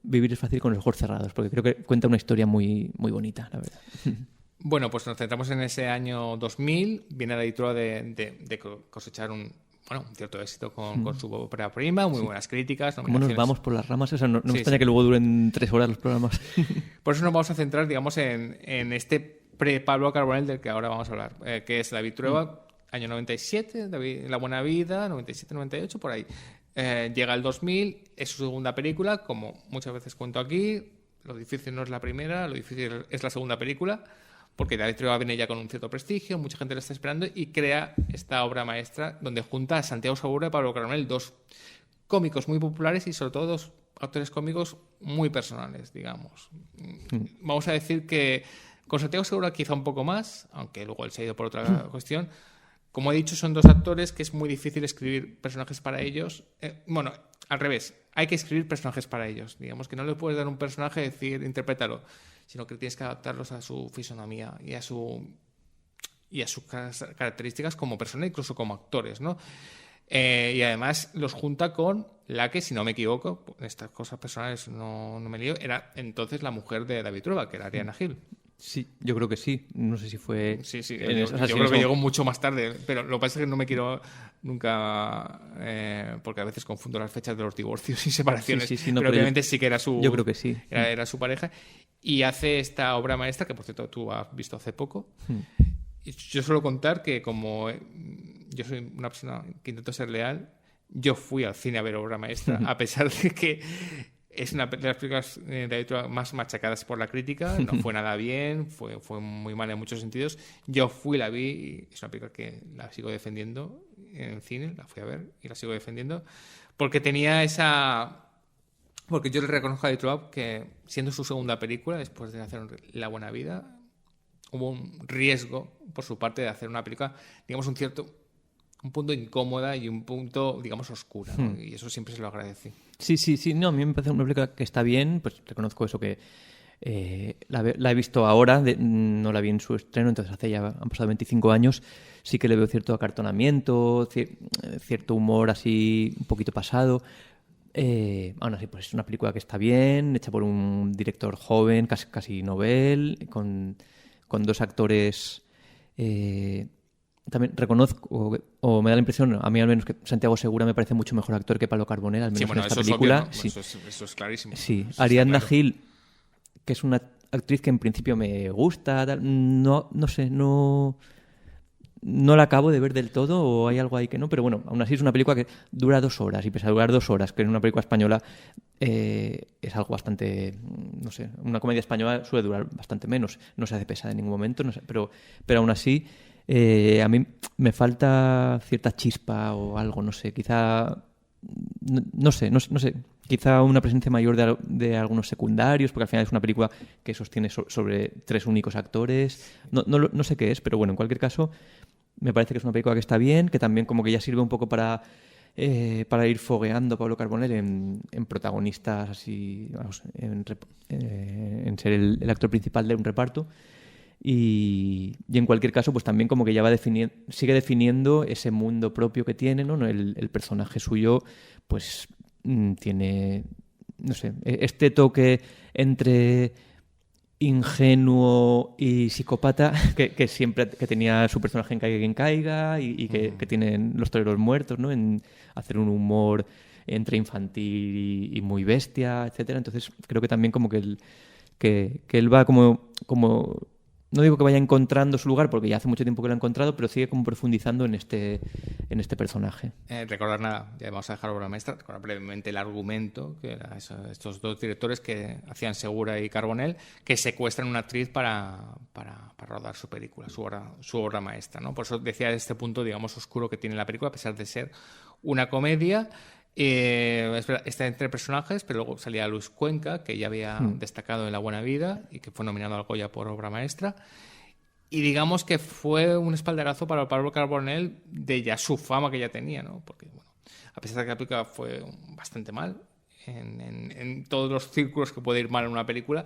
Vivir es fácil con los ojos cerrados, porque creo que cuenta una historia muy, muy bonita, la verdad. Bueno, pues nos centramos en ese año 2000. Viene la editora de cosechar un cierto éxito con su ópera prima, muy buenas críticas. ¿Cómo nos vamos por las ramas? O sea, no me extraña que luego duren 3 horas los programas. Por eso nos vamos a centrar, digamos, en este pre-Pablo Carbonell del que ahora vamos a hablar, que es David Trueba, año 97, La Buena Vida, 97-98, por ahí. Llega el 2000, es su segunda película, como muchas veces cuento aquí. Lo difícil no es la primera, lo difícil es la segunda película, porque David Trueba viene ya con un cierto prestigio, mucha gente lo está esperando, y crea esta obra maestra donde junta a Santiago Segura y Pablo Carbonell, dos cómicos muy populares y sobre todo dos actores cómicos muy personales, digamos. Vamos a decir que con Santiago Segura quizá un poco más, aunque luego él se ha ido por otra cuestión. Como he dicho, son dos actores que es muy difícil escribir personajes para ellos. Bueno, al revés, hay que escribir personajes para ellos. Digamos que no le puedes dar un personaje y decir, interprétalo, sino que tienes que adaptarlos a su fisonomía y a sus características como persona, incluso como actores, ¿no? Y además los junta con la que, si no me equivoco, estas cosas personales no me lío, era entonces la mujer de David Trueba, que era Ariadna Gil. Sí, yo creo que sí. No sé si fue... Sí. Yo creo que llegó mucho más tarde. Pero lo que pasa es que no me quiero nunca... porque a veces confundo las fechas de los divorcios y separaciones. Pero obviamente sí que era su... Yo creo que sí. Era su pareja. Y hace esta obra maestra, que por cierto tú has visto hace poco. Y yo suelo contar que como yo soy una persona que intento ser leal, yo fui al cine a ver obra maestra, a pesar de que... Es una de las películas más machacadas por la crítica, no fue nada bien, fue muy mal en muchos sentidos. Yo la vi y es una película que la sigo defendiendo en el cine, la fui a ver y la sigo defendiendo, porque tenía esa... Porque yo le reconozco a David Trueba que, siendo su segunda película, después de hacer La Buena Vida, hubo un riesgo por su parte de hacer una película, digamos, un punto incómoda y un punto, digamos, oscura, ¿no? Y eso siempre se lo agradecí. Sí. No, a mí me parece una película que está bien, pues reconozco eso que la he visto ahora, no la vi en su estreno, entonces han pasado 25 años, sí que le veo cierto acartonamiento, cierto humor así un poquito pasado. Aún así, pues es una película que está bien, hecha por un director joven, casi novel, con dos actores... También reconozco, o me da la impresión, a mí al menos, que Santiago Segura me parece mucho mejor actor que Pablo Carbonell, al menos en esta película. Obvio, ¿no? Sí. Eso es clarísimo. Sí, Ariadna Gil, que es una actriz que en principio me gusta, no sé, no no la acabo de ver del todo o hay algo ahí que no, pero bueno, aún así es una película que dura 2 horas y pese a durar 2 horas, que en una película española es algo bastante, no sé, una comedia española suele durar bastante menos, no se hace pesada en ningún momento, no sé, pero aún así a mí me falta cierta chispa o algo, no sé, quizá, no sé, quizá una presencia mayor de algunos secundarios, porque al final es una película que sostiene sobre 3 únicos actores, no sé qué es, pero bueno, en cualquier caso me parece que es una película que está bien, que también como que ya sirve un poco para ir fogueando a Pablo Carbonell en protagonistas así, vamos, en ser el actor principal de un reparto. Y en cualquier caso, pues también como que ya sigue definiendo ese mundo propio que tiene, ¿no? El personaje suyo, pues tiene, no sé, este toque entre ingenuo y psicópata que siempre que tenía su personaje en Caiga quien caiga y que tienen Los toreros muertos, ¿no? En hacer un humor entre infantil y muy bestia, etcétera. Entonces creo que también como que él va como no digo que vaya encontrando su lugar porque ya hace mucho tiempo que lo ha encontrado, pero sigue como profundizando en este personaje. Recordar nada, ya vamos a dejar obra maestra, recordar brevemente el argumento, que era estos 2 directores que hacían Segura y Carbonell, que secuestran a una actriz para rodar su película, su obra maestra, ¿no? Por eso decía este punto, digamos, oscuro que tiene la película, a pesar de ser una comedia. Está entre personajes, pero luego salía Luis Cuenca, que ya había destacado en La buena vida y que fue nominado al Goya por obra maestra. Y digamos que fue un espaldarazo para Pablo Carbonell de ya su fama que ya tenía, ¿no? Porque, bueno, a pesar de que la película fue bastante mal, en todos los círculos que puede ir mal en una película,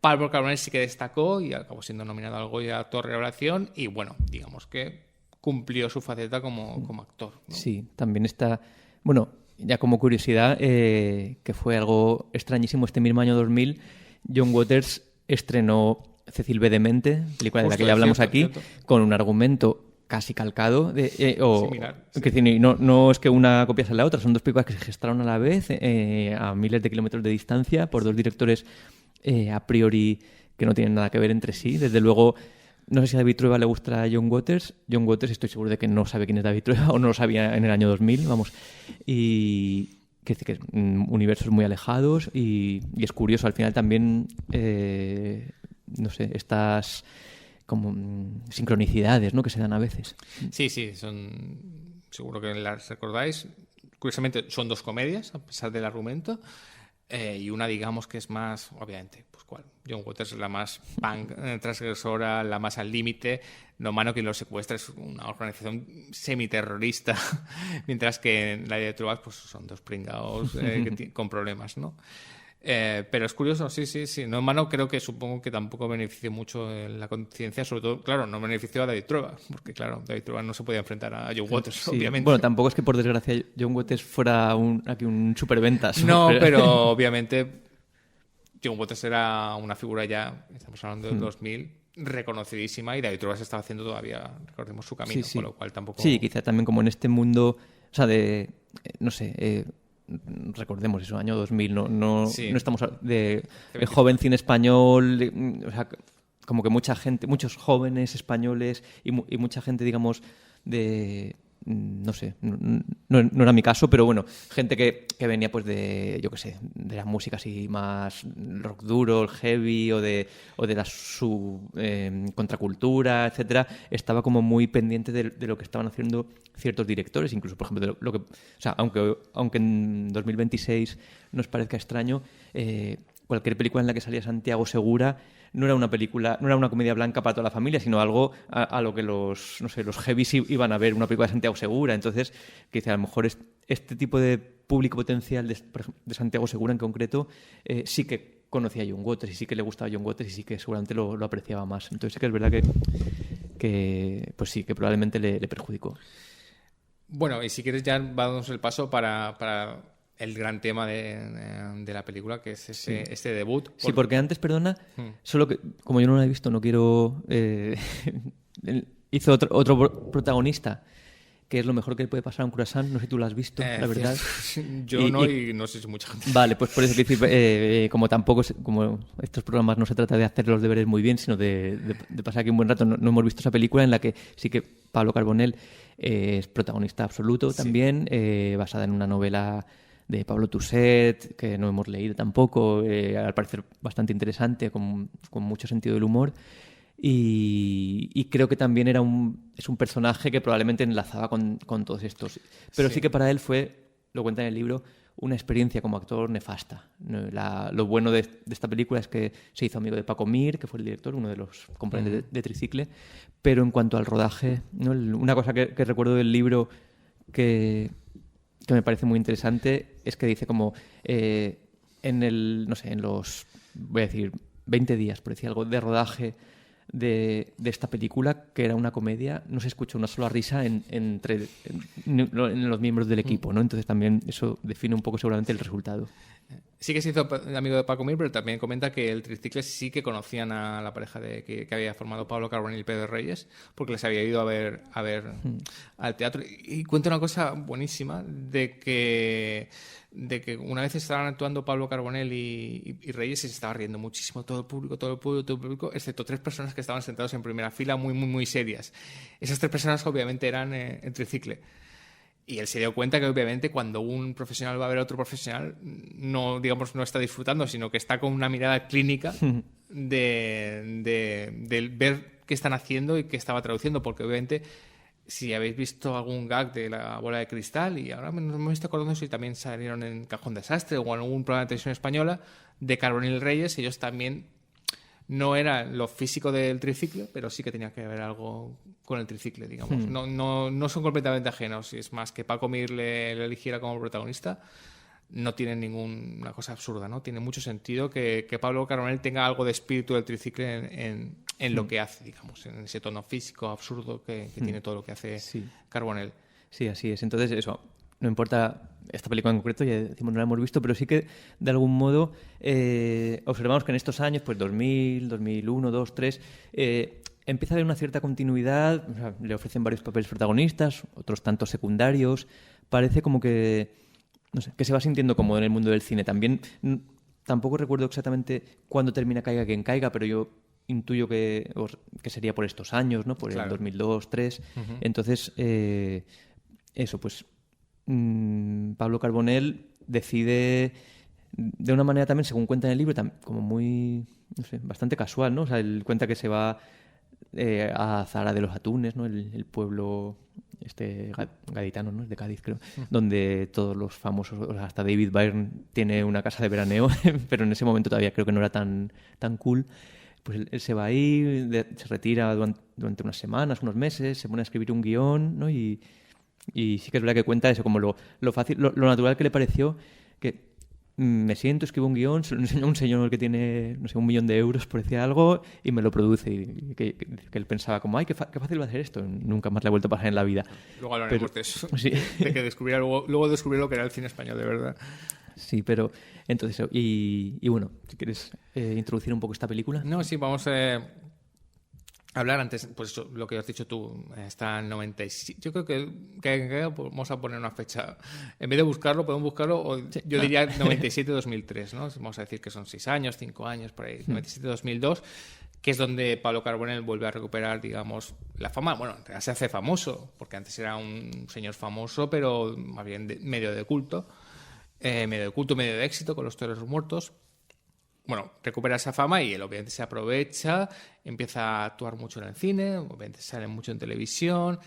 Pablo Carbonell sí que destacó y acabó siendo nominado al Goya Actor Revelación y, bueno, digamos que cumplió su faceta como actor, ¿no? Sí, también está... Bueno, ya como curiosidad, que fue algo extrañísimo, este mismo año 2000, John Waters estrenó Cecil B. Demente, película de la que ya hablamos aquí, con un argumento casi calcado. Similar. Sí. Que no es que una copiase la otra, son 2 películas que se gestaron a la vez, a miles de kilómetros de distancia, por 2 directores a priori que no tienen nada que ver entre sí. Desde luego... No sé si a David Trueba le gusta a John Waters. John Waters estoy seguro de que no sabe quién es David Trueba o no lo sabía en el año 2000, vamos. Y que universos muy alejados y es curioso. Al final también, no sé, estas como sincronicidades, ¿no? Que se dan a veces. Sí, seguro que las recordáis. Curiosamente son 2 comedias, a pesar del argumento. Y una, digamos, que es más, obviamente, pues ¿cuál? John Waters es la más punk, transgresora, la más al límite. No mano que lo secuestra es una organización semiterrorista, mientras que en la de Trueba pues son 2 pringados con problemas, ¿no? Pero es curioso, sí. No en mano supongo que tampoco benefició mucho en la conciencia, sobre todo, claro, no benefició a David Trueba, porque claro, David Trueba no se podía enfrentar a John Waters, sí. Obviamente. Bueno, tampoco es que por desgracia John Waters fuera un superventas. No, pero obviamente John Waters era una figura ya, estamos hablando del 2000, reconocidísima y David Trueba se estaba haciendo todavía, recordemos, su camino, Sí. con lo cual tampoco... Sí, quizá también como en este mundo, o sea, de, no sé... recordemos eso, año 2000, no estamos de joven cine español, o sea, como que mucha gente, muchos jóvenes españoles y mucha gente, digamos, de... No sé, no era mi caso, pero bueno, gente que venía pues de, yo qué sé, de la música así más rock duro, el heavy o de su contracultura, etcétera, estaba como muy pendiente de lo que estaban haciendo ciertos directores, incluso, por ejemplo, lo que, o sea, aunque en 2026 nos parezca extraño, cualquier película en la que salía Santiago Segura no era una comedia blanca para toda la familia, sino algo a lo que los heavies iban a ver, una película de Santiago Segura. Entonces, que dice, a lo mejor este tipo de público potencial de Santiago Segura en concreto sí que conocía a John Waters y sí que le gustaba a John Waters y sí que seguramente lo apreciaba más. Entonces sí que es verdad que pues sí, que probablemente le perjudicó. Bueno, y si quieres ya vamos el paso para el gran tema de la película, que es este debut. Sí, porque antes, perdona, solo que, como yo no la he visto, no quiero... hizo otro protagonista que es lo mejor que le puede pasar a un croissant. No sé si tú lo has visto, la verdad. Yo no, y no sé si mucha gente. Vale, pues por eso que decir, como tampoco, como estos programas no se trata de hacer los deberes muy bien, sino de pasar aquí un buen rato, no hemos visto esa película en la que sí que Pablo Carbonell es protagonista absoluto también, basada en una novela de Pablo Tuset, que no hemos leído tampoco, al parecer bastante interesante, con mucho sentido del humor. Y creo que también es un personaje que probablemente enlazaba con todos estos. Pero sí que para él fue, lo cuenta en el libro, una experiencia como actor nefasta. Lo bueno de esta película es que se hizo amigo de Paco Mir, que fue el director, uno de los componentes de Tricicle. Pero en cuanto al rodaje, ¿no? Una cosa que recuerdo del libro que me parece muy interesante es que dice como en los, voy a decir, 20 días, por decir algo, de rodaje de esta película, que era una comedia, no se escucha una sola risa en los miembros del equipo, ¿no? Entonces también eso define un poco seguramente el resultado. Sí que se hizo amigo de Paco Mir, pero también comenta que el Tricicle sí que conocían a la pareja que había formado Pablo Carbonell y Pedro Reyes, porque les había ido a ver al teatro. Y cuenta una cosa buenísima de que una vez estaban actuando Pablo Carbonell y Reyes y se estaba riendo muchísimo todo el público, excepto 3 personas que estaban sentados en primera fila muy, muy, muy serias. Esas 3 personas obviamente eran el Tricicle. Y él se dio cuenta que obviamente cuando un profesional va a ver a otro profesional no está disfrutando, sino que está con una mirada clínica de ver qué están haciendo y qué estaba traduciendo, porque obviamente si habéis visto algún gag de La bola de cristal, y ahora me estoy acordando si también salieron en Cajón Desastre o en algún programa de televisión española de Carbonell Reyes, ellos también no era lo físico del Tricicle, pero sí que tenía que ver algo con el Tricicle, digamos. No son completamente ajenos. Y es más que Paco Mir le eligiera como protagonista, no tiene ninguna cosa absurda, ¿no? Tiene mucho sentido que Pablo Carbonell tenga algo de espíritu del Tricicle en lo que hace, digamos, en ese tono físico absurdo que tiene todo lo que hace Carbonell. Sí, así es. Entonces, eso, no importa esta película en concreto, ya decimos no la hemos visto, pero sí que de algún modo observamos que en estos años, pues 2000, 2001, 2002, 2003, empieza a haber una cierta continuidad, o sea, le ofrecen varios papeles protagonistas, otros tantos secundarios, parece como que, no sé, que se va sintiendo cómodo en el mundo del cine. También tampoco recuerdo exactamente cuándo termina Caiga quien caiga, pero yo intuyo que sería por estos años, ¿no? Por el 2002, 2003. Entonces, eso, pues Pablo Carbonell decide de una manera también, según cuenta en el libro, como muy, no sé, bastante casual, ¿no? O sea, él cuenta que se va a Zara de los Atunes, ¿no? El pueblo gaditano, ¿no? Es de Cádiz, creo, donde todos los famosos, hasta David Byrne tiene una casa de veraneo, pero en ese momento todavía creo que no era tan cool. Pues él se va ahí, se retira durante unas semanas, unos meses, se pone a escribir un guión, ¿no? Y sí que es verdad que cuenta eso, como lo fácil, lo natural que le pareció, que me siento, escribo un guión, se lo enseño a un señor que tiene, no sé, 1 millón de euros, por decir algo, y me lo produce. Y que él pensaba como, ay, qué fácil va a hacer esto. Nunca más le ha vuelto a pasar en la vida. Luego hablaremos de eso. Sí. De que luego descubrió lo que era el cine español, de verdad. Sí, pero entonces, y bueno, si quieres introducir un poco esta película. No, sí, vamos a hablar antes, pues eso, lo que has dicho tú, está en 97. Yo creo que vamos a poner una fecha. En vez de buscarlo, podemos buscarlo, yo diría 97-2003, ¿no? Vamos a decir que son 6 años, 5 años, por ahí, 97-2002, que es donde Pablo Carbonell vuelve a recuperar, digamos, la fama. Bueno, en realidad se hace famoso, porque antes era un señor famoso, pero más bien medio de culto, medio de éxito con Los toreros muertos. Bueno, recupera esa fama y él obviamente se aprovecha, empieza a actuar mucho en el cine, obviamente sale mucho en televisión,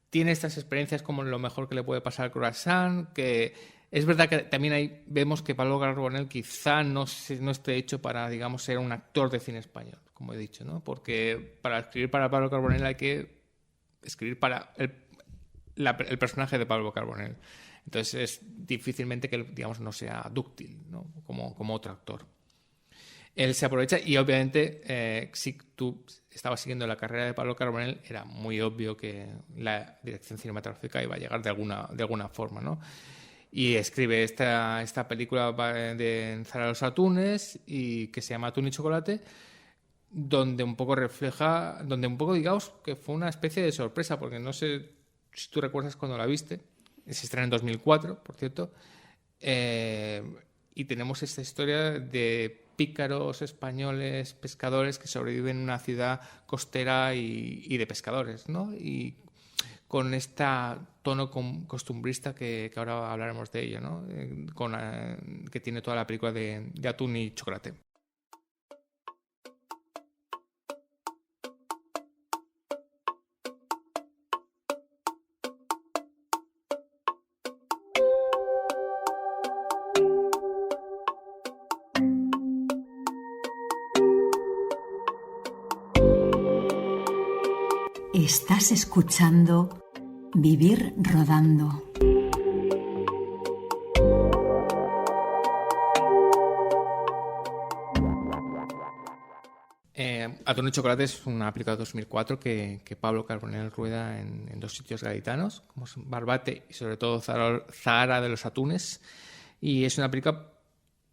tiene estas experiencias como lo mejor que le puede pasar al croissant, que es verdad que también ahí vemos que Pablo Carbonell quizá no esté hecho para, digamos, ser un actor de cine español, como he dicho, ¿no? Porque para escribir para Pablo Carbonell hay que escribir para el personaje de Pablo Carbonell. Entonces es difícilmente que, digamos, no sea dúctil, ¿no? Como otro actor. Él se aprovecha y obviamente si tú estabas siguiendo la carrera de Pablo Carbonell era muy obvio que la dirección cinematográfica iba a llegar de alguna forma, ¿no? Y escribe esta película de Zara de los Atunes y que se llama Atún y chocolate, donde un poco digamos que fue una especie de sorpresa, porque no sé si tú recuerdas cuando la viste, se estrena en 2004, por cierto, y tenemos esta historia de pícaros españoles, pescadores que sobreviven en una ciudad costera y de pescadores, ¿no? Y con este tono costumbrista que ahora hablaremos de ello, ¿no? Que tiene toda la película de Atún y Chocolate. Estás escuchando Vivir Rodando. Atún y Chocolate es una película de 2004 que Pablo Carbonell rueda en 2 sitios gaditanos, como son Barbate y sobre todo Zahara de los Atunes. Y es una película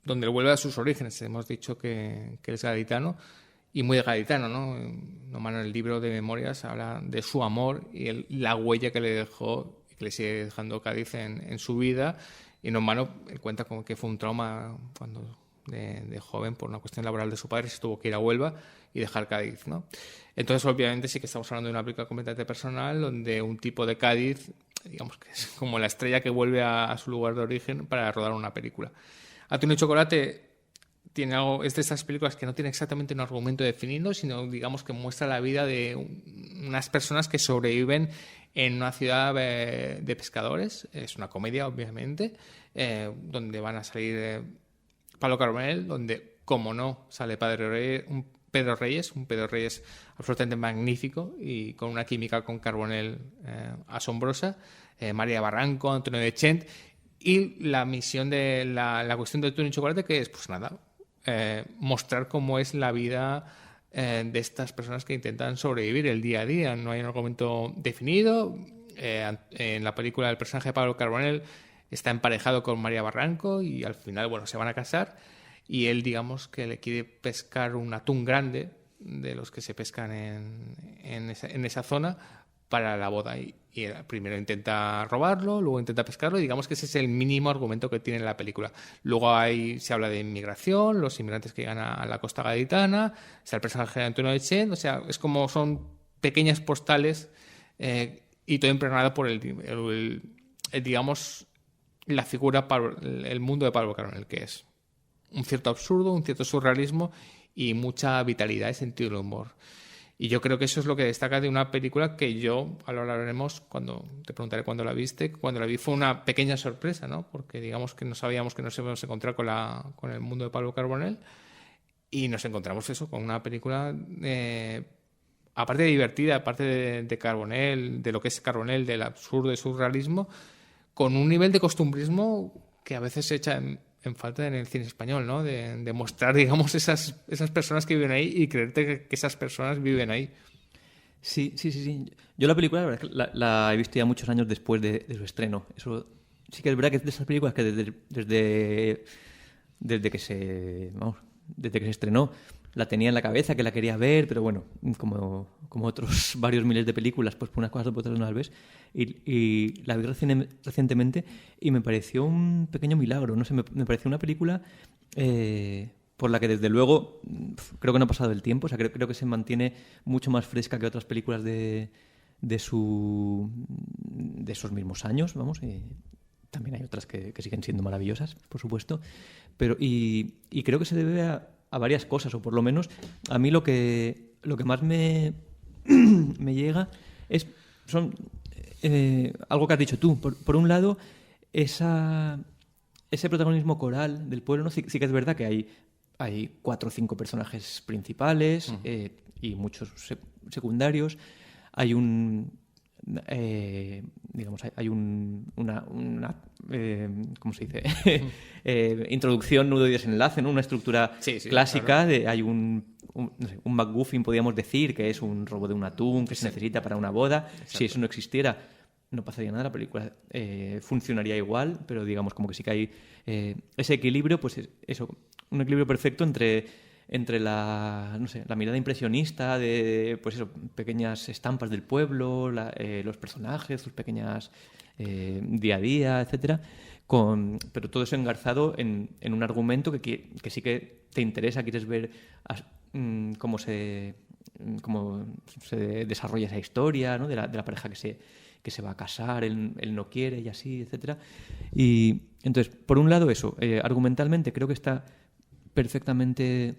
donde él vuelve a sus orígenes. Hemos dicho que él es gaditano y muy gaditano, ¿no? En el libro de memorias habla de su amor y la huella que le dejó y que le sigue dejando Cádiz en su vida. Y él cuenta como que fue un trauma cuando de joven, por una cuestión laboral de su padre, se tuvo que ir a Huelva y dejar Cádiz, ¿no? Entonces, obviamente, sí que estamos hablando de una película completamente personal, donde un tipo de Cádiz, digamos que es como la estrella que vuelve a su lugar de origen para rodar una película. Atún y Chocolate tiene algo, es de estas películas que no tiene exactamente un argumento definido, sino digamos que muestra la vida de unas personas que sobreviven en una ciudad de pescadores. Es una comedia, obviamente, donde van a salir Pablo Carbonell, donde, como no, sale un Pedro Reyes absolutamente magnífico y con una química con Carbonell asombrosa, María Barranco, Antonio de Chent, y la misión de la cuestión del Atún y Chocolate, que es, pues nada, mostrar cómo es la vida de estas personas que intentan sobrevivir el día a día. No hay un argumento definido. En la película el personaje de Pablo Carbonell está emparejado con María Barranco y al final, bueno, se van a casar y él, digamos, que le quiere pescar un atún grande de los que se pescan en esa zona para la boda y él primero intenta robarlo, luego intenta pescarlo y digamos que ese es el mínimo argumento que tiene la película. Luego se habla de inmigración, los inmigrantes que llegan a la costa gaditana, está el personaje de Antonio de Chent, o sea, es como son pequeñas postales y todo impregnado por digamos, la figura, el mundo de Pablo Carbonell, que es un cierto absurdo, un cierto surrealismo y mucha vitalidad y sentido del humor. Y yo creo que eso es lo que destaca de una película que yo, ahora hablaremos, cuando te preguntaré cuándo la viste, cuando la vi fue una pequeña sorpresa, ¿no? Porque digamos que no sabíamos que nos íbamos a encontrar con el mundo de Pablo Carbonell y nos encontramos eso, con una película aparte de divertida, aparte de Carbonell, de lo que es Carbonell, del absurdo y surrealismo, con un nivel de costumbrismo que a veces se echa en falta en el cine español, ¿no? De mostrar, digamos, esas personas que viven ahí y creerte que esas personas viven ahí. Sí. Yo la película, la verdad, es que la he visto ya muchos años después de su estreno. Eso sí que es verdad que es de esas películas que desde que se estrenó la tenía en la cabeza, que la quería ver, pero bueno, como otros varios miles de películas, pues por unas cosas o por otras no las ves. Y la vi recientemente y me pareció un pequeño milagro. No sé, me pareció una película por la que desde luego creo que no ha pasado el tiempo. O sea, creo que se mantiene mucho más fresca que otras películas de esos mismos años, vamos. También hay otras que siguen siendo maravillosas, por supuesto. Pero y creo que se debe a varias cosas, o por lo menos a mí lo que más me llega son algo que has dicho tú. Por un lado, ese protagonismo coral del pueblo, ¿no? Sí que es verdad que hay 4 o 5 personajes principales y muchos secundarios. Hay una ¿cómo se dice? Introducción, nudo y desenlace, ¿no? Una estructura clásica. Claro. Hay un MacGuffin, podríamos decir, que es un robo de un atún que se necesita para una boda. Exacto. Si eso no existiera, no pasaría nada, la película funcionaría igual, pero digamos como que sí que hay ese equilibrio, pues eso, un equilibrio perfecto entre entre no sé, la mirada impresionista de, pues eso, pequeñas estampas del pueblo, los personajes, sus pequeñas día a día, etcétera, pero todo eso engarzado en un argumento que sí que te interesa, quieres ver cómo se desarrolla esa historia, ¿no? de la pareja que se va a casar, él no quiere y así, etcétera. Y entonces, por un lado eso, argumentalmente creo que está perfectamente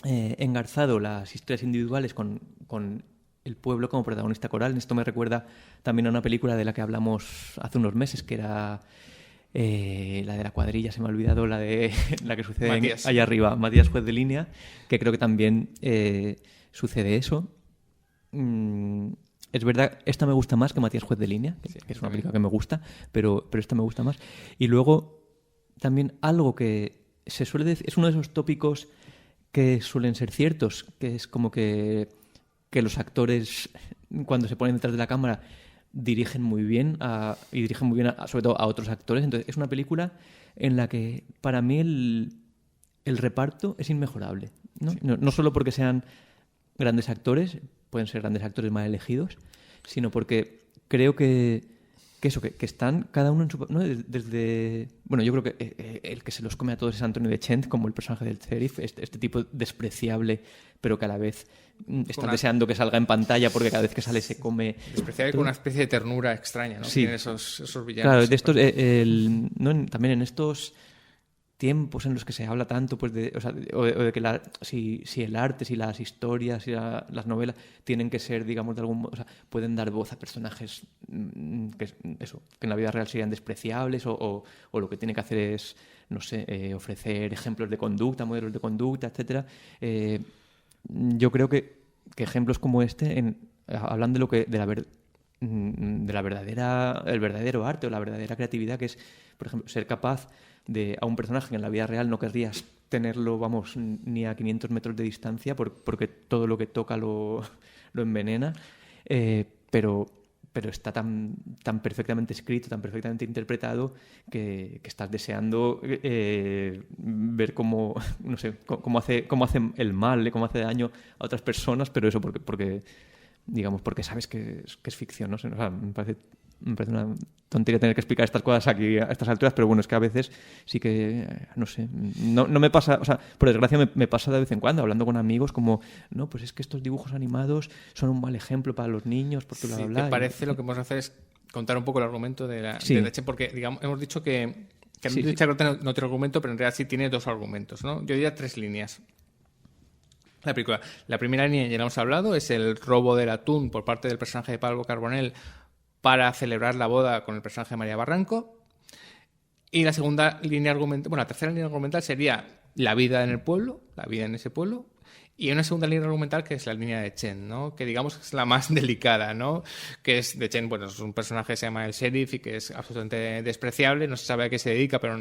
engarzado las historias individuales con el pueblo como protagonista coral. Esto me recuerda también a una película de la que hablamos hace unos meses, que era la de la cuadrilla, se me ha olvidado, la que sucede allá arriba, Matías Juez de Línea, que creo que también sucede eso. Es verdad, esta me gusta más que Matías Juez de Línea, que es una película que me gusta, pero esta me gusta más. Y luego también algo que se suele decir, es uno de esos tópicos que suelen ser ciertos, que es como que los actores, cuando se ponen detrás de la cámara, dirigen muy bien y dirigen muy bien sobre todo a otros actores. Entonces es una película en la que para mí el reparto es inmejorable, ¿no? Sí. No solo porque sean grandes actores, pueden ser grandes actores mal elegidos, sino porque creo que están cada uno en su... ¿no? Desde... Bueno, yo creo que el que se los come a todos es Anthony Dechant, como el personaje del sheriff, este tipo despreciable, pero que a la vez está deseando que salga en pantalla porque cada vez que sale se come... Despreciable con una especie de ternura extraña, ¿no? Sí. Tienen esos villanos. Claro, de estos, también en estos tiempos en los que se habla tanto pues de que si el arte, si las historias, si las novelas tienen que ser, digamos, de algún modo, o sea, pueden dar voz a personajes que en la vida real serían despreciables o lo que tiene que hacer es, no sé, ofrecer ejemplos de conducta, modelos de conducta, etcétera. Yo creo que ejemplos como este hablan de el verdadero arte o la verdadera creatividad, que es, por ejemplo, ser capaz de a un personaje que en la vida real no querrías tenerlo, vamos, ni a 500 metros de distancia porque todo lo que toca lo envenena, pero está tan perfectamente escrito, tan perfectamente interpretado que estás deseando ver cómo, no sé, cómo hace el mal, cómo hace daño a otras personas, pero eso porque sabes que es ficción, ¿no? O sea, me parece una tontería tener que explicar estas cosas aquí a estas alturas, pero bueno, es que a veces sí que, no sé, no me pasa, o sea, por desgracia me pasa de vez en cuando, hablando con amigos, como, no, pues es que estos dibujos animados son un mal ejemplo para los niños, porque bla, bla, bla. ¿Te parece lo que vamos a hacer es contar un poco el argumento de la leche? Porque, digamos, hemos dicho que no tiene argumento, pero en realidad sí tiene dos argumentos, ¿no? Yo diría 3 líneas. La película. La primera línea, ya lo hemos hablado, es el robo del atún por parte del personaje de Pablo Carbonell para celebrar la boda con el personaje de María Barranco. Y la segunda línea argumental, la tercera línea argumental sería la vida en el pueblo, la vida en ese pueblo. Y una segunda línea argumental que es la línea de Chen, ¿no? Que digamos que es la más delicada, ¿no? Que es de Chen, bueno, es un personaje que se llama el sheriff y que es absolutamente despreciable, no se sabe a qué se dedica, pero a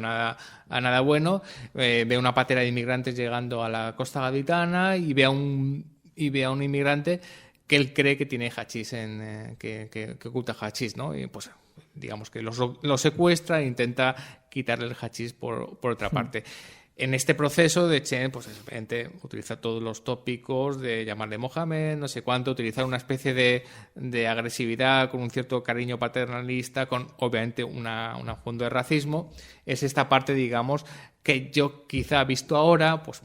nada bueno. Ve una patera de inmigrantes llegando a la costa gaditana y ve a un inmigrante que él cree que tiene hachís, que oculta hachís, ¿no? Y pues digamos que lo secuestra e intenta quitarle el hachís por otra parte. En este proceso de Chen, pues evidentemente utiliza todos los tópicos de llamarle Mohamed, no sé cuánto, utilizar una especie de agresividad con un cierto cariño paternalista, con obviamente un fondo de racismo. Es esta parte, digamos, que yo quizá visto ahora, pues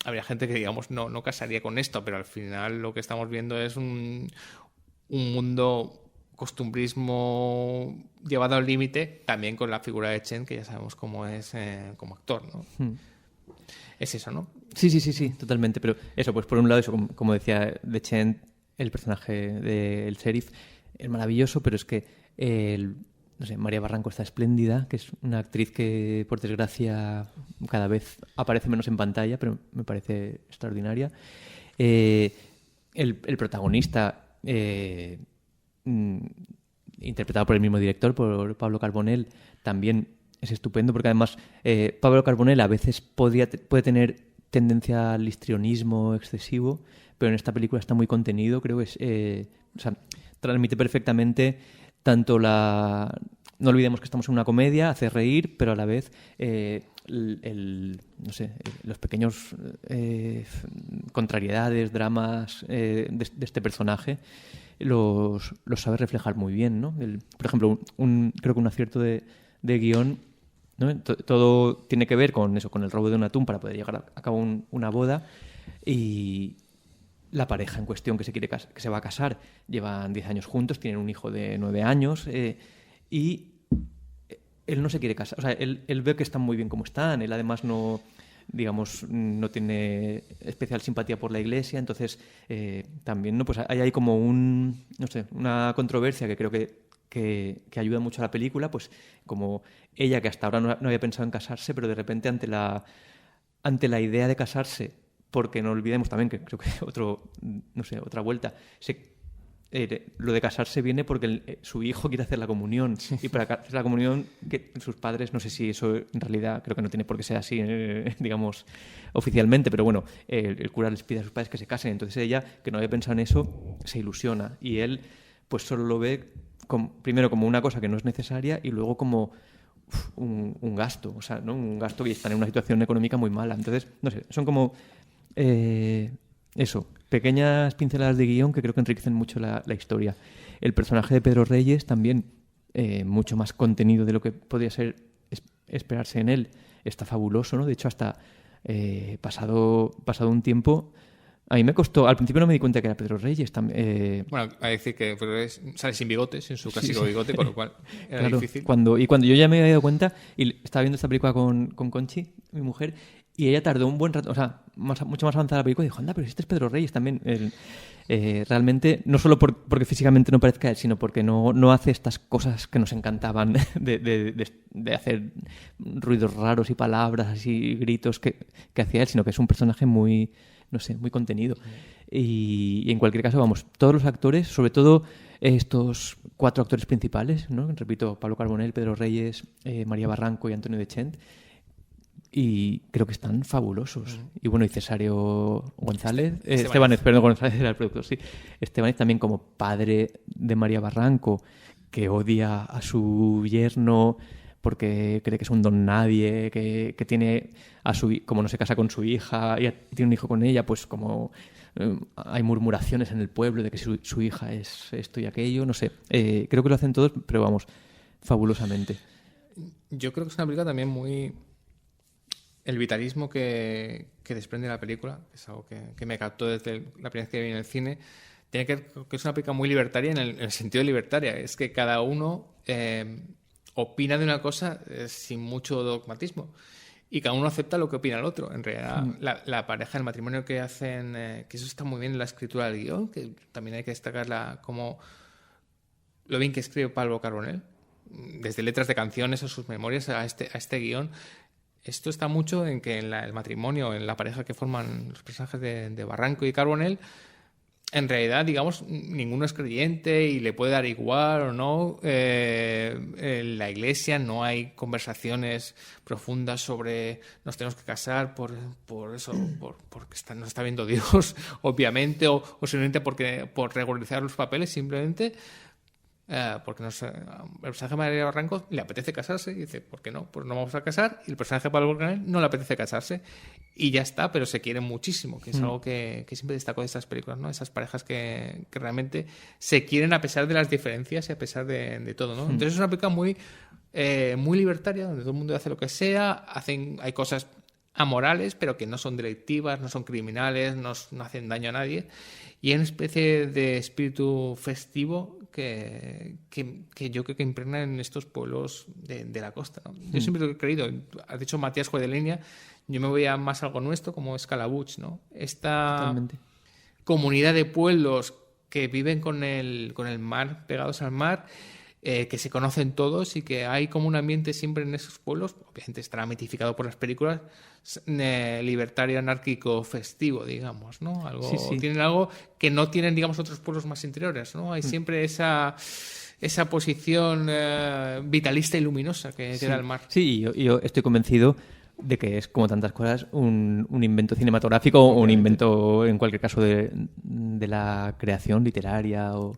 habría gente que, digamos, no casaría con esto, pero al final lo que estamos viendo es un mundo costumbrismo llevado al límite, también con la figura de Chen, que ya sabemos cómo es como actor, ¿no? Es eso, ¿no? Sí, totalmente. Pero eso, pues por un lado, eso, como decía de Chen, el personaje del sheriff es maravilloso, pero es que no sé, María Barranco está espléndida, que es una actriz que, por desgracia, cada vez aparece menos en pantalla, pero me parece extraordinaria. El protagonista, interpretado por el mismo director, por Pablo Carbonell, también es estupendo, porque además Pablo Carbonell a veces puede tener tendencia al histrionismo excesivo, pero en esta película está muy contenido, creo que transmite perfectamente tanto no olvidemos que estamos en una comedia, hace reír, pero a la vez no sé, los pequeños contrariedades, dramas de este personaje los sabe reflejar muy bien, ¿no? Por ejemplo, creo que un acierto de guión, ¿no? Todo tiene que ver con eso, con el robo de un atún para poder llegar a cabo una boda, y la pareja en cuestión que se va a casar llevan 10 años juntos, tienen un hijo de 9 años y él no se quiere casar. O sea, él ve que están muy bien como están. Él además no tiene especial simpatía por la Iglesia. Entonces, también, ¿no? Pues hay como una controversia que creo que ayuda mucho a la película. Pues como ella, que hasta ahora no había pensado en casarse, pero de repente ante la idea de casarse, porque no olvidemos también que creo que otra vuelta, lo de casarse viene porque su hijo quiere hacer la comunión, y para hacer la comunión que sus padres, no sé si eso en realidad creo que no tiene por qué ser así, digamos, oficialmente, pero bueno, el cura les pide a sus padres que se casen. Entonces ella, que no había pensado en eso, se ilusiona, y él pues solo lo ve primero como una cosa que no es necesaria y luego como un gasto, o sea, ¿no? Un gasto que están en una situación económica muy mala. Entonces, no sé, son como pequeñas pinceladas de guión que creo que enriquecen mucho la historia. El personaje de Pedro Reyes también, mucho más contenido de lo que podría ser esperarse en él. Está fabuloso, ¿no? De hecho, hasta pasado un tiempo, a mí me costó. Al principio no me di cuenta que era Pedro Reyes. Bueno, hay que decir que Pedro Reyes sale sin bigote, sin su clásico bigote, con lo cual era claro, difícil. Cuando yo ya me había dado cuenta, y estaba viendo esta película con Conchi, mi mujer, y ella tardó un buen rato, o sea, mucho más avanzada la película, y dijo, anda, pero este es Pedro Reyes también. Realmente, no solo porque físicamente no parezca él, sino porque no hace estas cosas que nos encantaban de hacer ruidos raros y palabras así, gritos que hacía él, sino que es un personaje muy, no sé, muy contenido. Y en cualquier caso, vamos, todos los actores, sobre todo estos 4 actores principales, ¿no? Repito, Pablo Carbonell, Pedro Reyes, María Barranco y Antonio Dechent, y creo que están fabulosos. Y bueno, y Cesario González, Estebanez, perdón, González era el productor, sí. Estebanez también como padre de María Barranco, que odia a su yerno porque cree que es un don nadie, que tiene como no se casa con su hija y tiene un hijo con ella, pues como hay murmuraciones en el pueblo de que su hija es esto y aquello, no sé. Creo que lo hacen todos, pero vamos, fabulosamente. Yo creo que es una película también muy... El vitalismo que desprende la película, que es algo que me captó desde la primera vez que vi en el cine, tiene que ver que es una película muy libertaria en el sentido de libertaria. Es que cada uno opina de una cosa sin mucho dogmatismo, y cada uno acepta lo que opina el otro. En realidad, la pareja, el matrimonio que hacen, que eso está muy bien en la escritura del guión, que también hay que destacarla como lo bien que escribe Pablo Carbonell, desde letras de canciones a sus memorias a este guión. Esto está mucho en que el matrimonio, en la pareja que forman los personajes de Barranco y Carbonell, en realidad, digamos, ninguno es creyente y le puede dar igual o no. En la iglesia no hay conversaciones profundas sobre nos tenemos que casar por eso, porque nos está viendo Dios, obviamente, o simplemente por regularizar los papeles, simplemente. Porque el personaje de María Barranco le apetece casarse y dice, ¿por qué no? Pues no vamos a casar. Y el personaje de Pablo Carbonell no le apetece casarse y ya está, pero se quieren muchísimo, que es algo que siempre destaco de estas películas, ¿no? Esas parejas que realmente se quieren a pesar de las diferencias y a pesar de todo, ¿no? Entonces es una película muy libertaria, donde todo el mundo hace lo que sea, hay cosas amorales, pero que no son delictivas, no son criminales, no hacen daño a nadie, y hay una especie de espíritu festivo que yo creo que impregna en estos pueblos de la costa, ¿no? Yo siempre lo he creído. Ha dicho Matías Juez de Línea, yo me voy a más algo nuestro, como es Calabuch, ¿no? Esta Totalmente. Comunidad de pueblos que viven con el mar, pegados al mar, que se conocen todos y que hay como un ambiente siempre en esos pueblos, obviamente estará mitificado por las películas, libertario, anárquico, festivo, digamos, ¿no? Tienen algo que no tienen, digamos, otros pueblos más interiores, ¿no? Hay siempre esa posición vitalista y luminosa que da el mar. Sí, yo estoy convencido de que es, como tantas cosas, un invento cinematográfico o un invento, en cualquier caso, de la creación literaria o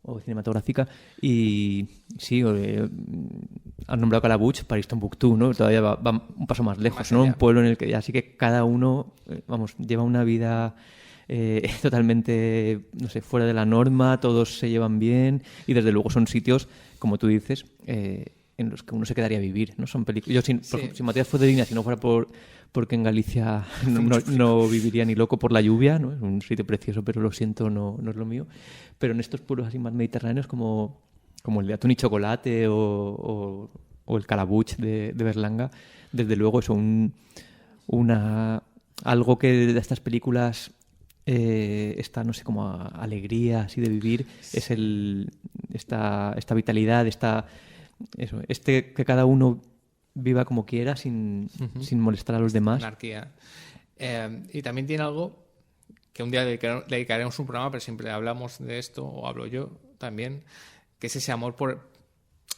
o cinematográfica. Y sí, han nombrado Calabuch, París Tombuctú, ¿no? Todavía va un paso más lejos, Más ¿no? allá. Un pueblo en el que así que cada uno, lleva una vida totalmente, no sé, fuera de la norma, todos se llevan bien y desde luego son sitios, como tú dices, en los que uno se quedaría a vivir, ¿no? Son películas. Yo, por ejemplo, si Matías Fuenteovina, si no fuera porque en Galicia no viviría ni loco por la lluvia, ¿no? Es un sitio precioso, pero lo siento, no es lo mío. Pero en estos pueblos así más mediterráneos como el de Atún y Chocolate o el Calabuch de Berlanga, desde luego es algo que de estas películas esta, no sé, como alegría así de vivir, es esta vitalidad, que cada uno viva como quiera sin molestar a los demás. Anarquía. Y también tiene algo que un día dedicaremos un programa, pero siempre hablamos de esto, o hablo yo también, que es ese amor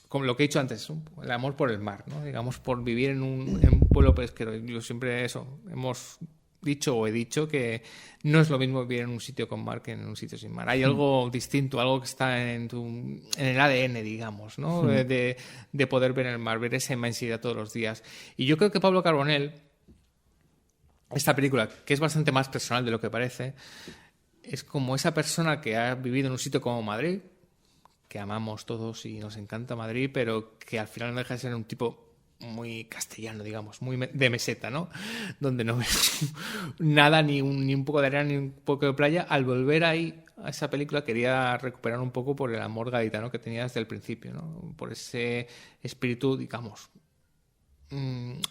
como lo que he dicho antes, el amor por el mar, ¿no? Digamos, por vivir en un pueblo pesquero. Yo siempre hemos dicho o he dicho que no es lo mismo vivir en un sitio con mar que en un sitio sin mar. Hay algo distinto, algo que está en el ADN, digamos, ¿no? De poder ver el mar, ver esa inmensidad todos los días. Y yo creo que Pablo Carbonell, esta película, que es bastante más personal de lo que parece, es como esa persona que ha vivido en un sitio como Madrid, que amamos todos y nos encanta Madrid, pero que al final no deja de ser un tipo muy castellano, digamos, muy de meseta, ¿no? Donde no ves nada, ni un poco de arena, ni un poco de playa. Al volver ahí a esa película quería recuperar un poco por el amor gaditano que tenía desde el principio, ¿no? Por ese espíritu, digamos,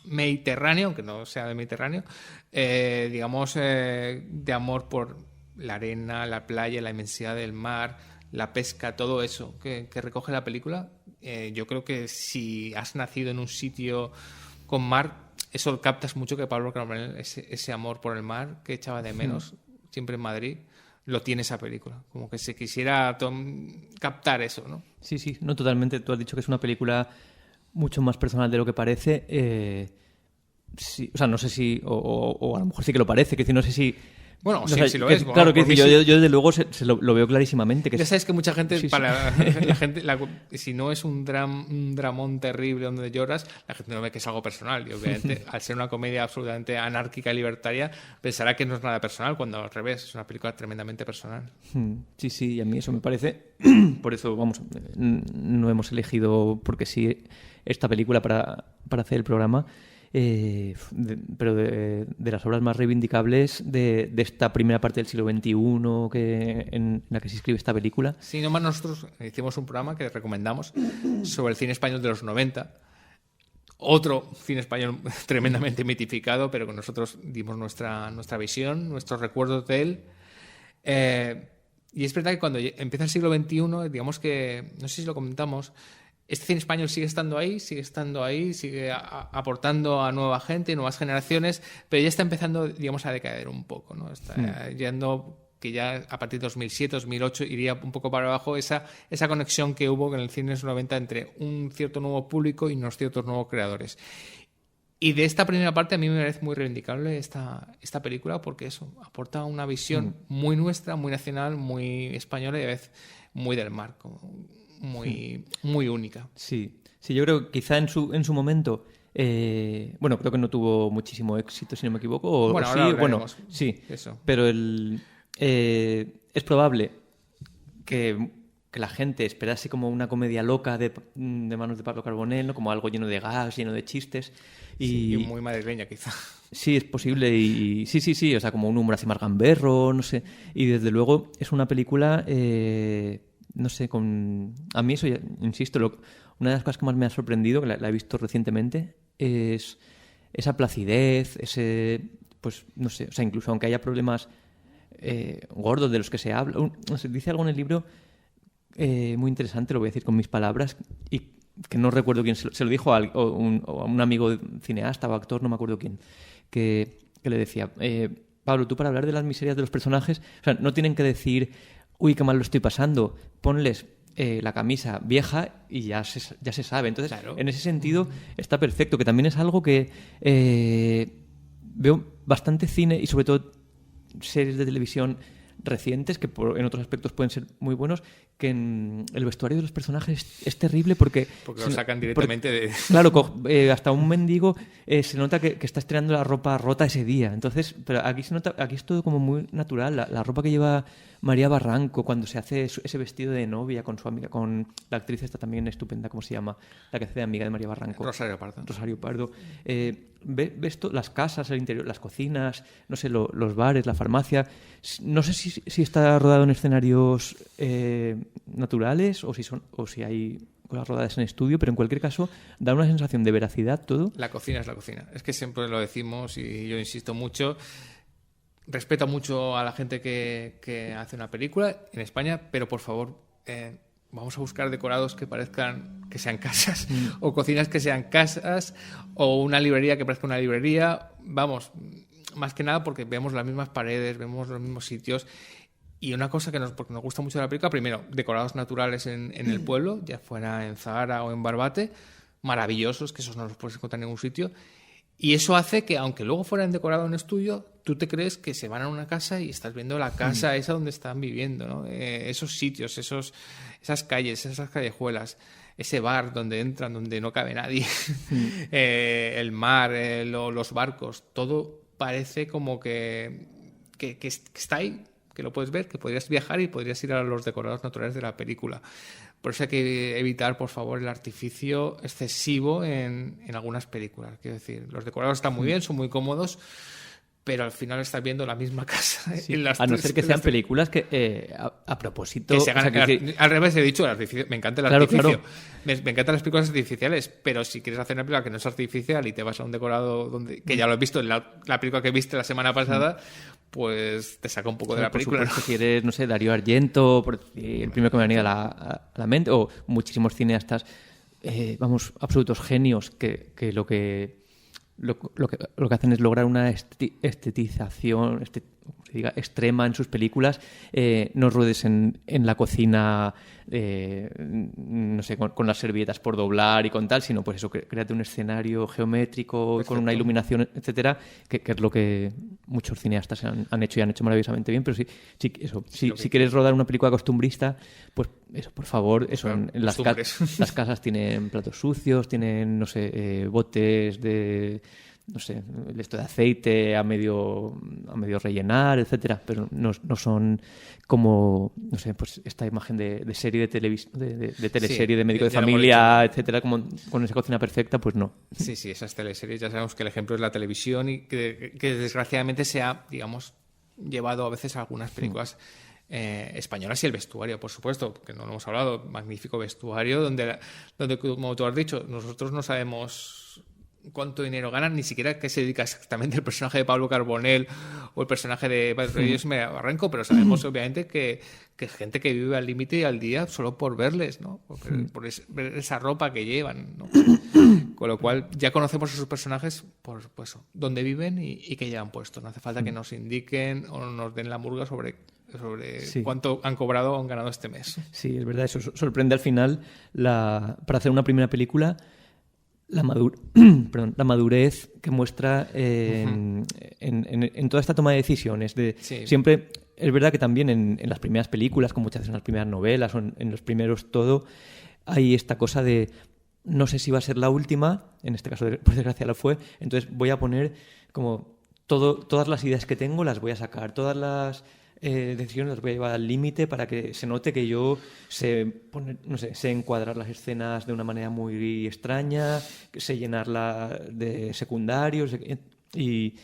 mediterráneo, aunque no sea de Mediterráneo, digamos, de amor por la arena, la playa, la inmensidad del mar, la pesca, todo eso que recoge la película. Yo creo que si has nacido en un sitio con mar, eso captas mucho, que Pablo Carbonell, ese amor por el mar que echaba de menos siempre en Madrid, lo tiene esa película. Como que se quisiera captar eso, ¿no? Sí, no, totalmente. Tú has dicho que es una película mucho más personal de lo que parece. Sí, o sea, no sé si... O a lo mejor sí que lo parece, que no sé si... Bueno, no sí, sé, sí lo que, es. Claro, bueno, que yo desde luego lo veo clarísimamente. Que ya sabes que mucha gente, sí. para la gente, si no es un dramón terrible donde lloras, la gente no ve que es algo personal. Y obviamente, al ser una comedia absolutamente anárquica y libertaria, pensará que no es nada personal, cuando al revés, es una película tremendamente personal. Sí, y a mí eso me parece. Por eso, vamos, no hemos elegido, porque sí, esta película para hacer el programa. Pero de las obras más reivindicables de esta primera parte del siglo XXI en la que se escribe esta película. Sí, nomás nosotros hicimos un programa que recomendamos sobre el cine español de los 90. Otro cine español tremendamente mitificado, pero que nosotros dimos nuestra visión, nuestros recuerdos de él. Y es verdad que cuando empieza el siglo XXI, digamos que, no sé si lo comentamos, este cine español sigue estando ahí, sigue aportando a nueva gente, nuevas generaciones, pero ya está empezando, digamos, a decaer un poco, ¿no? Está yendo, que ya a partir de 2007, 2008 iría un poco para abajo esa conexión que hubo en el cine de los 90 entre un cierto nuevo público y unos ciertos nuevos creadores. Y de esta primera parte a mí me parece muy reivindicable esta película, porque eso aporta una visión muy nuestra, muy nacional, muy española y a veces muy del mar, muy única. Sí, yo creo que quizá en su momento, bueno, creo que no tuvo muchísimo éxito, si no me equivoco. Bueno, ahora sí, eso. Pero es probable que la gente esperase como una comedia loca de manos de Pablo Carbonell, ¿no? Como algo lleno de gas, lleno de chistes. Y muy madrileña, quizá. Sí, es posible. Y sí, o sea, como un humor así más gamberro, no sé. Y desde luego es una película... no sé, a mí eso, insisto, una de las cosas que más me ha sorprendido, que la he visto recientemente, es esa placidez, pues no sé, o sea, incluso aunque haya problemas gordos de los que se habla, no sé, dice algo en el libro muy interesante, lo voy a decir con mis palabras, y que no recuerdo quién, se lo dijo a un amigo cineasta o actor, no me acuerdo quién, que le decía, Pablo, tú para hablar de las miserias de los personajes, o sea, no tienen que decir... uy, qué mal lo estoy pasando, ponles la camisa vieja y ya se sabe. Entonces, claro, en ese sentido está perfecto, que también es algo que veo bastante cine y sobre todo series de televisión recientes, que en otros aspectos pueden ser muy buenos, el vestuario de los personajes es terrible porque lo sacan directamente de... Claro, hasta un mendigo se nota que está estrenando la ropa rota ese día. Entonces, pero aquí se nota, aquí es todo como muy natural. La ropa que lleva María Barranco cuando se hace ese vestido de novia con su amiga, con la actriz esta también estupenda, ¿cómo se llama? La que hace de amiga de María Barranco. Rosario Pardo. Rosario Pardo. Ves las casas, el interior, las cocinas, no sé, los bares, la farmacia. No sé si está rodado en escenarios naturales o si hay cosas rodadas en estudio, pero en cualquier caso da una sensación de veracidad todo. La cocina es la cocina. Es que siempre lo decimos y yo insisto mucho. Respeto mucho a la gente que hace una película en España, pero por favor, vamos a buscar decorados que parezcan que sean casas, o cocinas que sean casas, o una librería que parezca una librería. Vamos, más que nada porque vemos las mismas paredes, vemos los mismos sitios. Y una cosa porque nos gusta mucho de la película, primero, decorados naturales en el pueblo, ya fuera en Zahara o en Barbate, maravillosos, que esos no los puedes encontrar en ningún sitio. Y eso hace que, aunque luego fueran decorados en estudio, tú te crees que se van a una casa y estás viendo la casa esa donde están viviendo, ¿no? Esos sitios, esas calles, esas callejuelas, ese bar donde entran, donde no cabe nadie, el mar, los barcos, todo parece como que está ahí, que lo puedes ver, que podrías viajar y podrías ir a los decorados naturales de la película. Por eso hay que evitar, por favor, el artificio excesivo en algunas películas. Quiero decir, los decorados están muy bien, son muy cómodos, pero al final estás viendo la misma casa. Sí, a no ser que sean películas que, a propósito... Que se hagan, al revés, he dicho, el artificio, me encanta el artificio. Claro. Me encantan las películas artificiales, pero si quieres hacer una película que no es artificial y te vas a un decorado que ya lo has visto en la película que viste la semana pasada, pues te saca un poco de la película. Por supuesto, si eres, no sé, Darío Argento, el primero que me ha venido a la mente, o muchísimos cineastas, absolutos genios que lo que hacen es lograr una estetización extrema en sus películas. No ruedes en la cocina, no sé, con las servilletas por doblar y con tal, sino pues eso, créate un escenario geométrico. Perfecto. Con una iluminación, etcétera, que es lo que muchos cineastas han hecho y han hecho maravillosamente bien. Pero si quieres rodar una película costumbrista, pues eso, por favor, eso, claro, en las casas tienen platos sucios, tienen, no sé, botes de, no sé, esto de aceite a medio rellenar, etcétera, pero no son como, no sé, pues esta imagen de serie de televisión, de teleserie, de médico de familia, etcétera, como con esa cocina perfecta, pues no. Sí, esas teleseries, ya sabemos que el ejemplo es la televisión y que desgraciadamente se ha, digamos, llevado a veces a algunas películas españolas, y el vestuario, por supuesto, que no lo hemos hablado, magnífico vestuario, donde como tú has dicho, nosotros no sabemos cuánto dinero ganan, ni siquiera qué se dedica exactamente el personaje de Pablo Carbonell o el personaje de María Barranco, pero sabemos obviamente que gente que vive al límite y al día solo por verles, ¿no? Por ver esa ropa que llevan, ¿no? Con lo cual ya conocemos a sus personajes por pues, dónde viven y qué llevan puesto. No hace falta que nos indiquen o nos den la murga sobre cuánto han cobrado o han ganado este mes. Sí, es verdad, eso sorprende al final para hacer una primera película la madurez que muestra en toda esta toma de decisiones. Siempre es verdad que también en las primeras películas, como muchas veces en las primeras novelas o en los primeros todo, hay esta cosa de no sé si va a ser la última, en este caso por desgracia lo fue, entonces voy a poner como todas las ideas que tengo las voy a sacar, todas las decisiones las voy a llevar al límite para que se note que yo sé encuadrar las escenas de una manera muy extraña, sé llenarla de secundarios y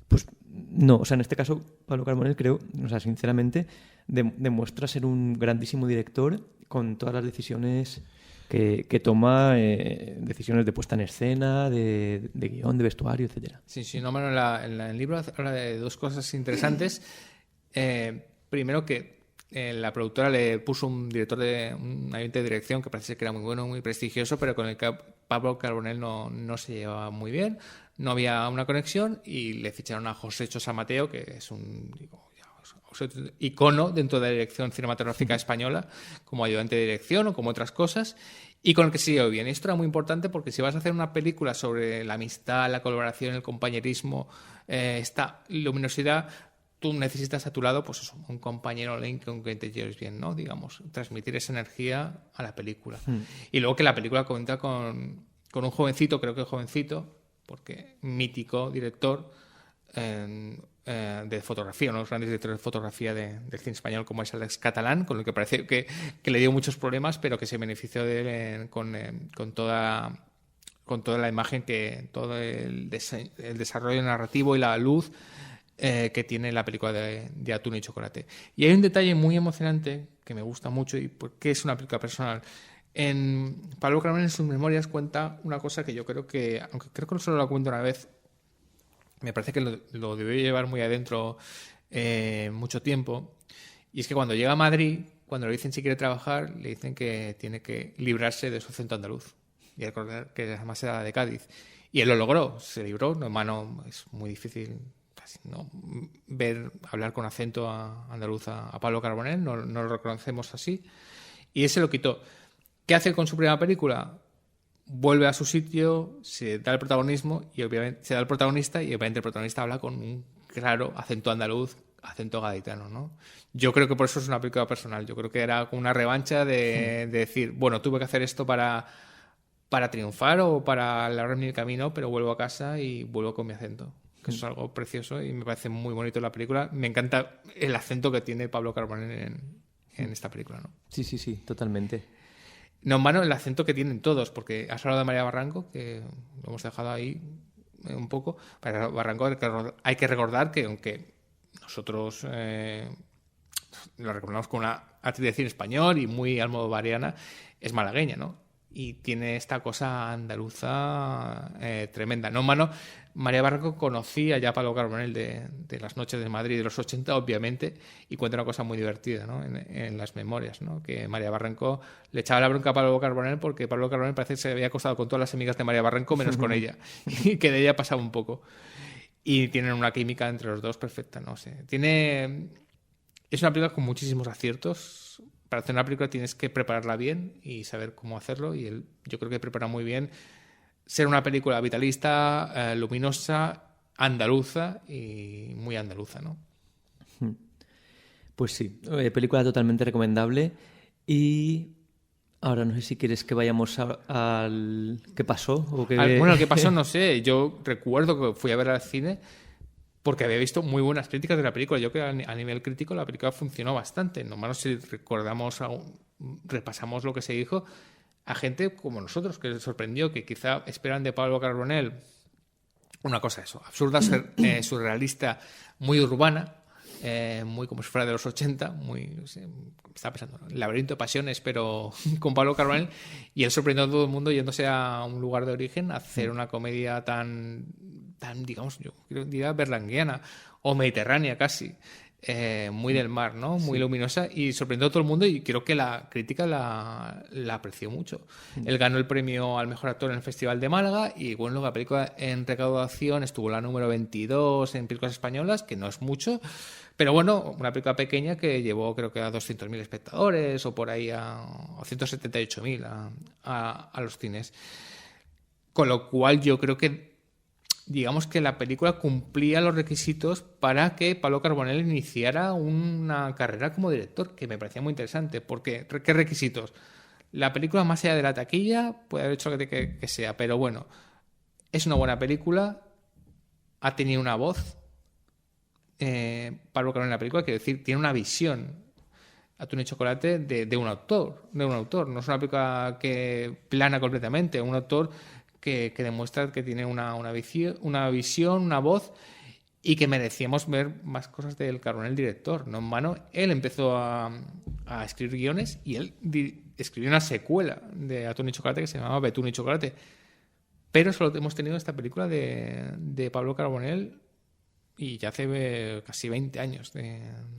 pues no, o sea, en este caso Pablo Carbonell creo, o sea, sinceramente demuestra ser un grandísimo director con todas las decisiones que toma, decisiones de puesta en escena, de guión, de vestuario, etcétera. Sí, no, bueno, en el libro habla de dos cosas interesantes. Primero que la productora le puso un ayudante de dirección que parece que era muy bueno, muy prestigioso, pero con el que Pablo Carbonell no se llevaba muy bien, no había una conexión y le ficharon a José Chosa Mateo, que es un icono dentro de la dirección cinematográfica española, como ayudante de dirección o como otras cosas, y con el que se llevó bien. Y esto era muy importante porque si vas a hacer una película sobre la amistad, la colaboración, el compañerismo, esta luminosidad, tú necesitas a tu lado, pues eso, un compañero online con que te lleves bien, ¿no? Digamos, transmitir esa energía a la película. Y luego que la película cuenta con un jovencito, creo que jovencito, porque mítico director de fotografía, uno de los grandes directores de fotografía del cine español, como es Alex Catalán, con el que parece que le dio muchos problemas, pero que se benefició de él con toda la imagen, todo el desarrollo narrativo y la luz que tiene la película de Atún y Chocolate. Y hay un detalle muy emocionante que me gusta mucho y porque es una película personal. Pablo Carbonell, en sus memorias, cuenta una cosa que yo creo que, aunque creo que solo lo cuento una vez, me parece que lo debió llevar muy adentro mucho tiempo. Y es que cuando llega a Madrid, cuando le dicen si quiere trabajar, le dicen que tiene que librarse de su acento andaluz. Y recordar que además era de Cádiz. Y él lo logró, se libró. No, en mano es muy difícil ¿no? Hablar con acento andaluz a Pablo Carbonell, no lo reconocemos así. Y él se lo quitó. ¿Qué hace con su primera película? Vuelve a su sitio, se da el protagonismo y obviamente se da el protagonista y obviamente el protagonista habla con un claro acento andaluz, acento gaditano, ¿no? Yo creo que por eso es una película personal. Yo creo que era como una revancha de decir, bueno, tuve que hacer esto para triunfar o para labrarme mi camino, pero vuelvo a casa y vuelvo con mi acento. Que eso es algo precioso y me parece muy bonito la película. Me encanta el acento que tiene Pablo Carbonell en esta película, ¿no? Sí, totalmente. No en vano el acento que tienen todos, porque has hablado de María Barranco, que lo hemos dejado ahí un poco. Para Barranco hay que recordar que aunque nosotros lo recordamos como una actriz de cine español y muy almodovariana, es malagueña, ¿no? Y tiene esta cosa andaluza tremenda. No en vano, María Barranco conocía ya a Pablo Carbonell de las noches de Madrid de los 80, obviamente, y cuenta una cosa muy divertida, ¿no? en las memorias, ¿no? Que María Barranco le echaba la bronca a Pablo Carbonell porque Pablo Carbonell parece que se había acostado con todas las amigas de María Barranco menos con ella, y que de ella pasaba un poco. Y tienen una química entre los dos perfecta, no sé. Es una película con muchísimos aciertos. Para hacer una película tienes que prepararla bien y saber cómo hacerlo, y él, yo creo que prepara muy bien ser una película vitalista, luminosa, andaluza y muy andaluza, ¿no? Pues sí, película totalmente recomendable. Y ahora no sé si quieres que vayamos al ¿qué pasó? Bueno, ¿qué pasó? No sé. Yo recuerdo que fui a ver al cine porque había visto muy buenas críticas de la película. Yo creo que a nivel crítico la película funcionó bastante. Nomás si repasamos lo que se dijo, a gente como nosotros, que les sorprendió, que quizá esperan de Pablo Carbonell una cosa eso, absurda, surrealista, muy urbana, muy como si fuera de los 80, muy, no sé, estaba pensando, ¿no? Laberinto de pasiones, pero con Pablo Carbonell, y él sorprendió a todo el mundo yéndose a un lugar de origen a hacer una comedia tan digamos, yo diría berlanguiana o mediterránea casi, muy del mar, ¿no? Muy luminosa, y sorprendió a todo el mundo, y creo que la crítica la apreció mucho. Él ganó el premio al mejor actor en el Festival de Málaga, y bueno, la película en recaudación estuvo la número 22 en películas españolas, que no es mucho, pero bueno, una película pequeña que llevó creo que a 200.000 espectadores o por ahí a 178.000 a los cines. Con lo cual yo creo que digamos que la película cumplía los requisitos para que Pablo Carbonell iniciara una carrera como director, que me parecía muy interesante. Porque, ¿qué requisitos? La película, más allá de la taquilla, puede haber hecho lo que sea, pero bueno, es una buena película, ha tenido una voz. Pablo Carbonell en la película, quiero decir, tiene una visión. Atún y Chocolate de un autor. No es una película que plana completamente, un autor que demuestra que tiene una visión, una voz, y que merecíamos ver más cosas del Carbonell director. No en vano, él empezó a escribir guiones, y él escribió una secuela de Atún y Chocolate que se llamaba Betún y Chocolate. Pero solo hemos tenido esta película de Pablo Carbonell, y ya hace casi 20 años.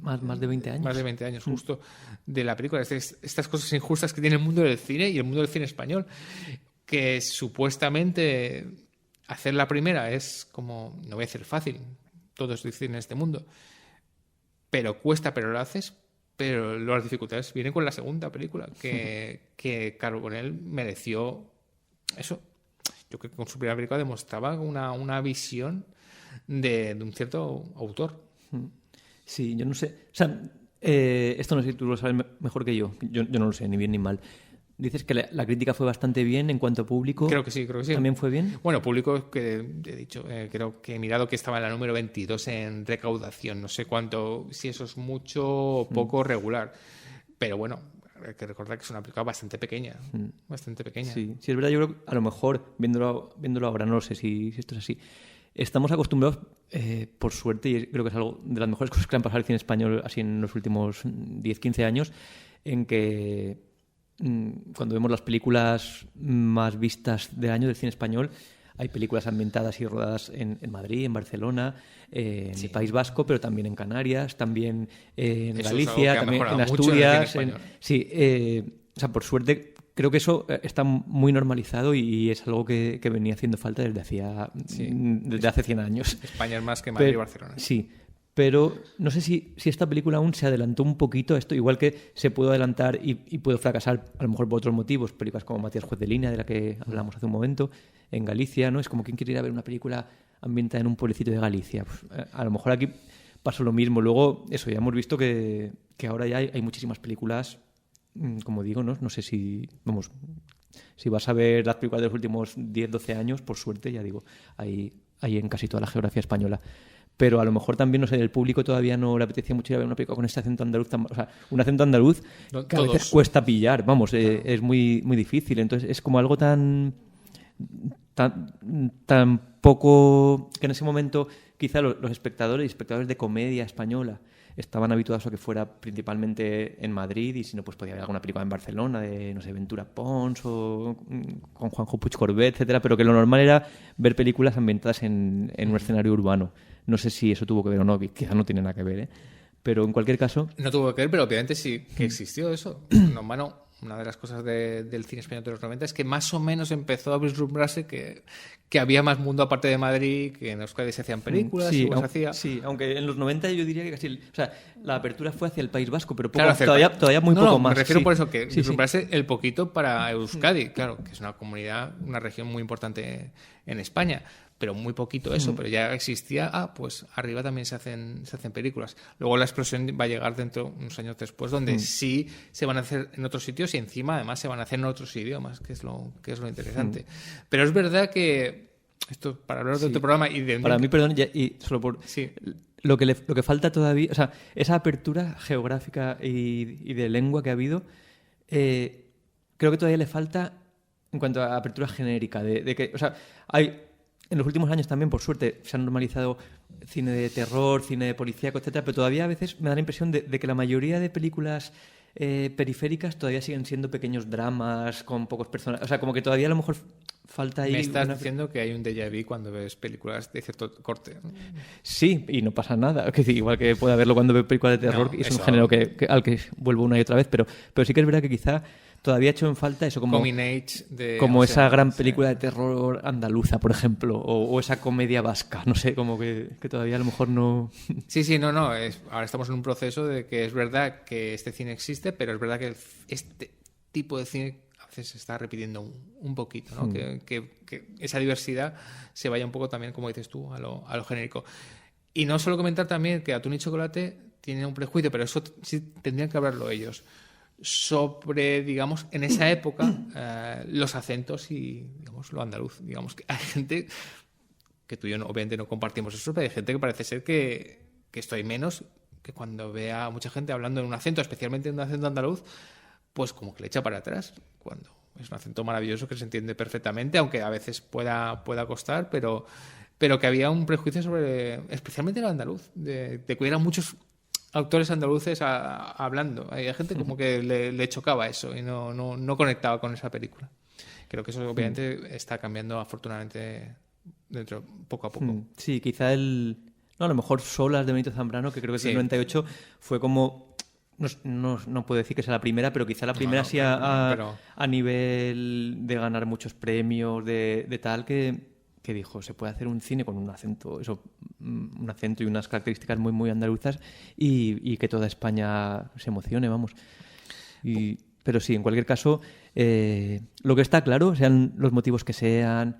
Más de 20 años. Más de 20 años, justo, de la película. Estas cosas injustas que tiene el mundo del cine y el mundo del cine español, que supuestamente hacer la primera es como, no voy a decir fácil, todo es difícil en este mundo, pero cuesta, pero lo haces. Pero las dificultades vienen con la segunda película, que Carbonell mereció eso. Yo creo que con su primera película demostraba una visión de un cierto autor. Sí, yo no sé. O sea, esto no sé si tú lo sabes mejor que yo. Yo no lo sé, ni bien ni mal. Dices que la crítica fue bastante bien en cuanto a público. Creo que sí. ¿También fue bien? Bueno, público que he dicho, creo que he mirado que estaba en la número 22 en recaudación. No sé cuánto, si eso es mucho o poco regular. Pero bueno, hay que recordar que es una película bastante pequeña. Bastante pequeña. Sí, sí, es verdad. Yo creo que a lo mejor, viéndolo ahora, no lo sé si esto es así. Estamos acostumbrados, por suerte, y creo que es algo de las mejores cosas que le han pasado al cine español así en los últimos 10-15 años, en que cuando vemos las películas más vistas del año del cine español, hay películas ambientadas y rodadas en Madrid, en Barcelona, en el País Vasco, pero también en Canarias, también en Eso Galicia, es algo que ha también en mejorado mucho en el Asturias. cine español. Sí, o sea, por suerte creo que eso está muy normalizado y es algo que venía haciendo falta desde hace 100 años. España es más que Madrid y Barcelona. Sí, pero no sé si esta película aún se adelantó un poquito a esto, igual que se pudo adelantar y pudo fracasar a lo mejor por otros motivos, películas como Matías Juez de Línea, de la que hablamos hace un momento, en Galicia, ¿no? Es como quien quiere ir a ver una película ambientada en un pueblecito de Galicia. Pues, a lo mejor aquí pasó lo mismo. Luego, eso, ya hemos visto que ahora ya hay muchísimas películas, como digo, ¿no? No sé si vas a ver las películas de los últimos 10-12 años, por suerte, ya digo, hay en casi toda la geografía española. Pero a lo mejor también, no sé, el público todavía no le apetecía mucho ir a ver una película con este acento andaluz. O sea, un acento andaluz que a veces cuesta pillar, es muy, muy difícil. Entonces es como algo tan poco... que en ese momento quizá los espectadores de comedia española estaban habituados a que fuera principalmente en Madrid, y si no, pues podía haber alguna película en Barcelona de, no sé, Ventura Pons o con Juanjo Puig Corbet, etcétera, pero que lo normal era ver películas ambientadas en un escenario urbano. No sé si eso tuvo que ver o no, quizá no tiene nada que ver, ¿eh? Pero en cualquier caso... No tuvo que ver, pero obviamente sí que existió eso. No, bueno, una de las cosas del cine español de los 90 es que más o menos empezó a vislumbrarse que había más mundo aparte de Madrid, que en Euskadi se hacían películas, sí, se hacía... Sí, aunque en los 90 yo diría que casi... O sea, la apertura fue hacia el País Vasco, pero Claro, todavía muy poco más. Me refiero sí. por eso, que Sí, vislumbrarse el poquito para Euskadi, claro, que es una comunidad, una región muy importante en España, pero muy poquito eso, pero ya existía, pues arriba también se hacen películas. Luego la explosión va a llegar dentro, unos años después, donde sí se van a hacer en otros sitios y encima además se van a hacer en otros idiomas, que es lo interesante. Pero es verdad que, esto para hablar de otro programa y de... Para mí, perdón, y solo por... Sí. Lo que falta todavía, o sea, esa apertura geográfica y de lengua que ha habido, creo que todavía le falta en cuanto a apertura genérica, de que, o sea, en los últimos años también, por suerte, se han normalizado cine de terror, cine de policíaco, etcétera, pero todavía a veces me da la impresión de que la mayoría de películas periféricas todavía siguen siendo pequeños dramas con pocos personajes. O sea, como que todavía a lo mejor falta ahí... Me estás diciendo que hay un déjà vu cuando ves películas de cierto corte. Sí, y no pasa nada. Es decir, igual que puede haberlo cuando veo películas de terror, y es un género al que vuelvo una y otra vez, pero sí que es verdad que quizá todavía he hecho en falta eso, como esa gran película de terror andaluza, por ejemplo, o esa comedia vasca, no sé, como que todavía a lo mejor no... Sí, no, ahora estamos en un proceso de que es verdad que este cine existe, pero es verdad que este tipo de cine a veces se está repitiendo un poquito, ¿no? Que esa diversidad se vaya un poco también, como dices tú, a lo genérico. Y no solo comentar también que Atún y Chocolate tienen un prejuicio, pero eso sí tendrían que hablarlo ellos, sobre, digamos, en esa época los acentos y, digamos, lo andaluz. Digamos que hay gente que tú y yo obviamente no compartimos eso, pero hay gente que parece ser que estoy menos, que cuando ve a mucha gente hablando en un acento, especialmente en un acento andaluz, pues como que le echa para atrás, cuando es un acento maravilloso que se entiende perfectamente, aunque a veces pueda costar, pero que había un prejuicio sobre, especialmente el andaluz, de que hubiera muchos autores andaluces hablando. Hay gente como que le chocaba eso y no conectaba con esa película. Creo que eso obviamente está cambiando afortunadamente dentro poco a poco. Sí, quizá a lo mejor Solas de Benito Zambrano, que creo que es del 98, fue como... No puedo decir que sea la primera, pero quizá la primera a nivel de ganar muchos premios, de tal, que dijo, se puede hacer un cine con un acento y unas características muy, muy andaluzas y que toda España se emocione, vamos. Pero sí, en cualquier caso, lo que está claro, sean los motivos que sean,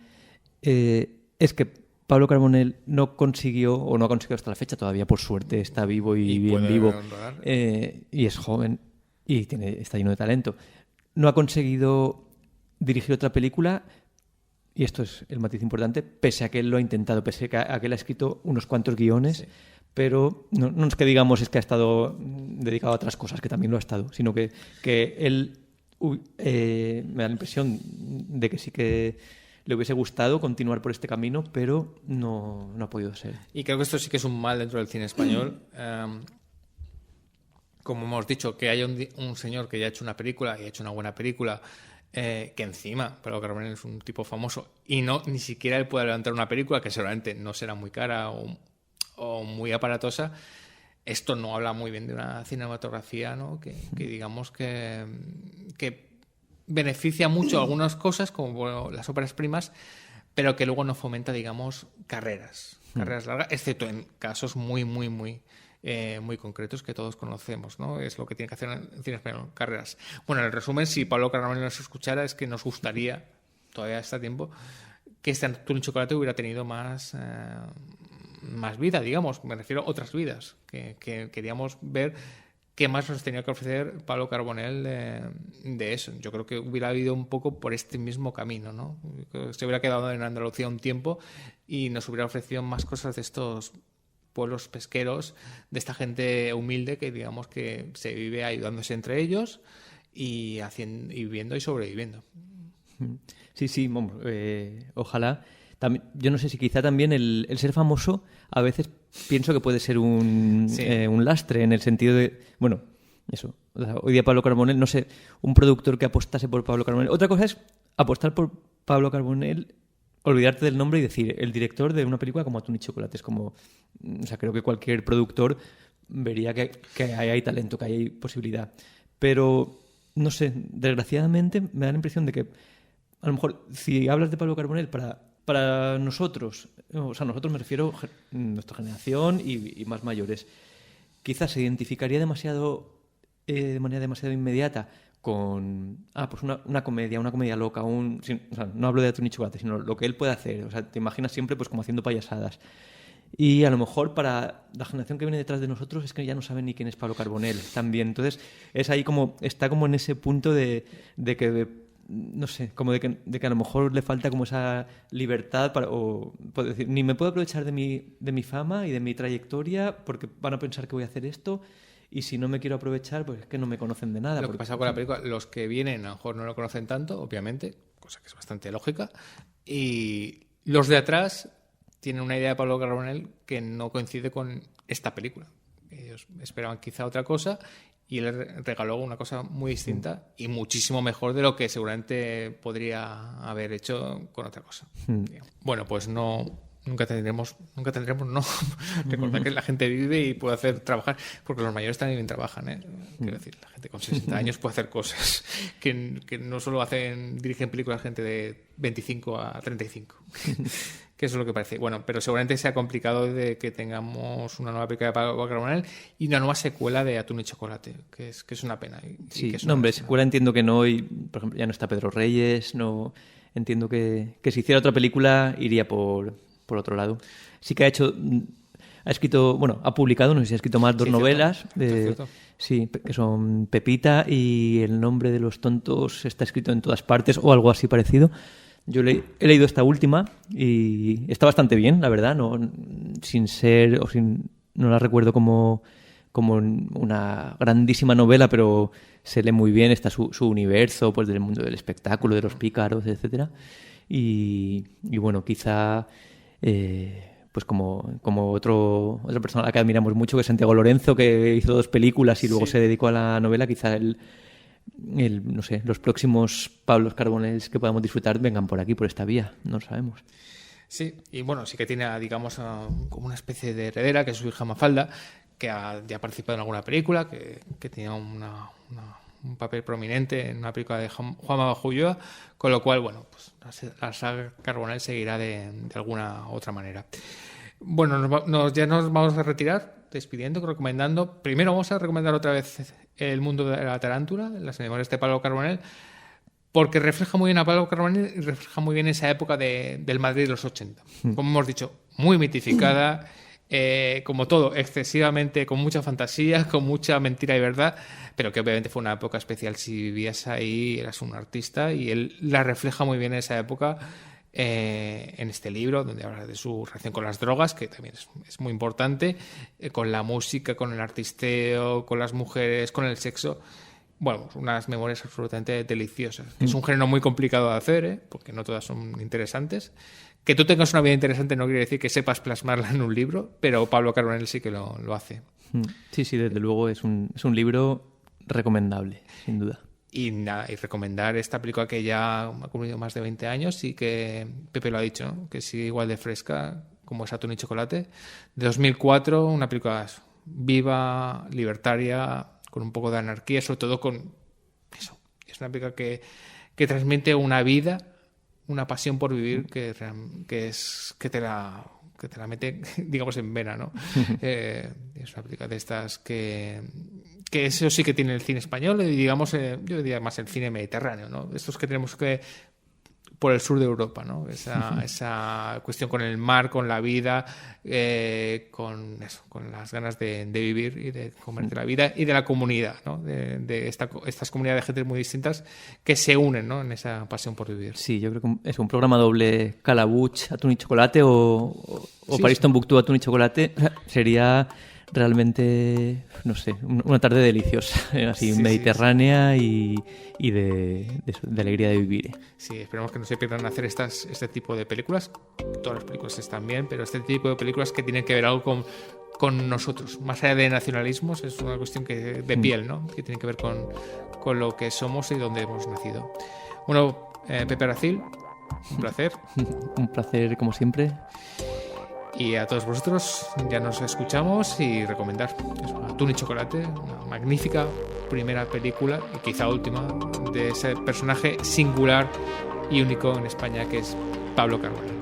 es que Pablo Carbonell no consiguió, o no ha conseguido hasta la fecha, todavía por suerte está vivo y bien vivo, y es joven y está lleno de talento. No ha conseguido dirigir otra película, y esto es el matiz importante, pese a que él lo ha intentado, pese a que él ha escrito unos cuantos guiones, sí. Pero no es que digamos es que ha estado dedicado a otras cosas, que también lo ha estado, sino que él me da la impresión de que sí que le hubiese gustado continuar por este camino, pero no ha podido ser. Y creo que esto sí que es un mal dentro del cine español. Como hemos dicho, que haya un señor que ya ha hecho una película y ha hecho una buena película, que encima Pablo Carbonell es un tipo famoso y ni siquiera él puede levantar una película que seguramente no será muy cara o muy aparatosa. Esto no habla muy bien de una cinematografía, ¿no? que digamos que beneficia mucho algunas cosas como las óperas primas, pero que luego no fomenta, digamos, carreras largas, excepto en casos muy concretos que todos conocemos, ¿no? Es lo que tiene que hacer en cine español, carreras. Bueno, en resumen, si Pablo Carbonell nos escuchara, es que nos gustaría, todavía está a tiempo, que este Atún y Chocolate hubiera tenido más vida, digamos, me refiero a otras vidas, que queríamos ver qué más nos tenía que ofrecer Pablo Carbonell de eso. Yo creo que hubiera ido un poco por este mismo camino, ¿no? Se hubiera quedado en Andalucía un tiempo y nos hubiera ofrecido más cosas de estos pueblos pesqueros, de esta gente humilde que digamos que se vive ayudándose entre ellos y viviendo y sobreviviendo. Sí, ojalá. Yo no sé si quizá también el ser famoso a veces pienso que puede ser un lastre, en el sentido de, bueno, eso, o sea, hoy día Pablo Carbonell, no sé, un productor que apostase por Pablo Carbonell. Otra cosa es apostar por Pablo Carbonell, olvidarte del nombre y decir el director de una película como Atún y Chocolate. Es como, o sea, creo que cualquier productor vería que ahí hay talento, que ahí hay posibilidad. Pero, no sé, desgraciadamente me da la impresión de que a lo mejor si hablas de Pablo Carbonell para nosotros, o sea, nosotros me refiero a nuestra generación y más mayores, quizás se identificaría de manera demasiado inmediata con pues una comedia loca, o sea, no hablo de Atún y Chocolate, sino lo que él puede hacer. O sea, te imaginas siempre pues como haciendo payasadas. Y a lo mejor para la generación que viene detrás de nosotros es que ya no saben ni quién es Pablo Carbonell también. Entonces, es ahí está como en ese punto de que no sé, como de que a lo mejor le falta como esa libertad o puedo decir, ni me puedo aprovechar de mi fama y de mi trayectoria porque van a pensar que voy a hacer esto, y si no me quiero aprovechar pues es que no me conocen de nada. Lo que pasa con la película, los que vienen a lo mejor no lo conocen tanto, obviamente, cosa que es bastante lógica, y los de atrás tienen una idea de Pablo Carbonell que no coincide con esta película. Ellos esperaban quizá otra cosa y él regaló una cosa muy distinta y muchísimo mejor de lo que seguramente podría haber hecho con otra cosa. Bueno, pues nunca tendremos no. Recordad que la gente vive y puede trabajar, porque los mayores también trabajan, ¿eh? Quiero decir, la gente con 60 años puede hacer cosas que no solo dirigen películas gente de 25 a 35. Que eso es lo que parece. Bueno, pero seguramente sea complicado de que tengamos una nueva película de Pablo Carbonell y una nueva secuela de Atún y Chocolate, que es una pena. Secuela entiendo que no, y por ejemplo ya no está Pedro Reyes, no entiendo que si hiciera otra película iría por otro lado. Sí que ha publicado, no sé si ha escrito más, dos novelas. Cierto. Sí, que son Pepita y El nombre de los tontos está escrito en todas partes o algo así parecido. Yo he leído esta última y está bastante bien, la verdad. No la recuerdo como una grandísima novela, pero se lee muy bien. Está su universo, pues del mundo del espectáculo, de los pícaros, etcétera. Y bueno, quizá pues como otra persona a la que admiramos mucho, que es Santiago Lorenzo, que hizo 2 películas y luego se dedicó a la novela, quizá no sé, los próximos Pablos Carbonells que podamos disfrutar vengan por aquí, por esta vía, no lo sabemos. Sí, y bueno, sí que tiene, digamos, como una especie de heredera, que es su hija Mafalda, que ya ha participado en alguna película, que tenía un papel prominente en una película de Juanma Bajo Ulloa, con lo cual, bueno, pues la saga Carbonell seguirá de alguna otra manera. Bueno, ya nos vamos a retirar, despidiendo, recomendando. Primero vamos a recomendar otra vez El mundo de la tarántula, las memorias de Pablo Carbonell, porque refleja muy bien a Pablo Carbonell y refleja muy bien esa época del Madrid de los 80. Como hemos dicho, muy mitificada, como todo, excesivamente, con mucha fantasía, con mucha mentira y verdad, pero que obviamente fue una época especial. Si vivías ahí, eras un artista, y él la refleja muy bien en esa época en este libro, donde habla de su relación con las drogas, que también es muy importante, con la música, con el artisteo, con las mujeres, con el sexo. Bueno, unas memorias absolutamente deliciosas. Es un género muy complicado de hacer, porque no todas son interesantes. Que tú tengas una vida interesante no quiere decir que sepas plasmarla en un libro, pero Pablo Carbonell sí que lo hace. Sí, desde luego es un libro recomendable, sin duda. Y nada, y recomendar esta película que ya ha cumplido más de 20 años y que Pepe lo ha dicho, ¿no? Que sigue igual de fresca como es Atún y Chocolate. De 2004, una película viva, libertaria, con un poco de anarquía, sobre todo con eso. Es una película que transmite una vida, una pasión por vivir que te la mete, digamos, en vena, ¿no? Es una película de estas que eso sí que tiene el cine español, y digamos, yo diría más el cine mediterráneo, ¿no? Estos que tenemos que por el sur de Europa, ¿no? Esa cuestión con el mar, con la vida, con las ganas de vivir y de comerte la vida, y de la comunidad, ¿no? De estas comunidades de gente muy distintas que se unen, ¿no? En esa pasión por vivir. Sí, yo creo que es un programa doble Calabuch, Atún y Chocolate o París Tombuctú, Atún y Chocolate sería realmente, no sé, una tarde deliciosa, así mediterránea y de alegría de vivir. Sí, esperemos que no se pierdan hacer este tipo de películas. Todas las películas están bien, pero este tipo de películas que tienen que ver algo con nosotros, más allá de nacionalismos, es una cuestión de piel, ¿no? Que tiene que ver con lo que somos y dónde hemos nacido. Bueno, Pepe Aracil, un placer. Un placer, como siempre. Y a todos vosotros ya nos escuchamos, y recomendar Atún y Chocolate, una magnífica primera película y quizá última de ese personaje singular y único en España que es Pablo Carbonell.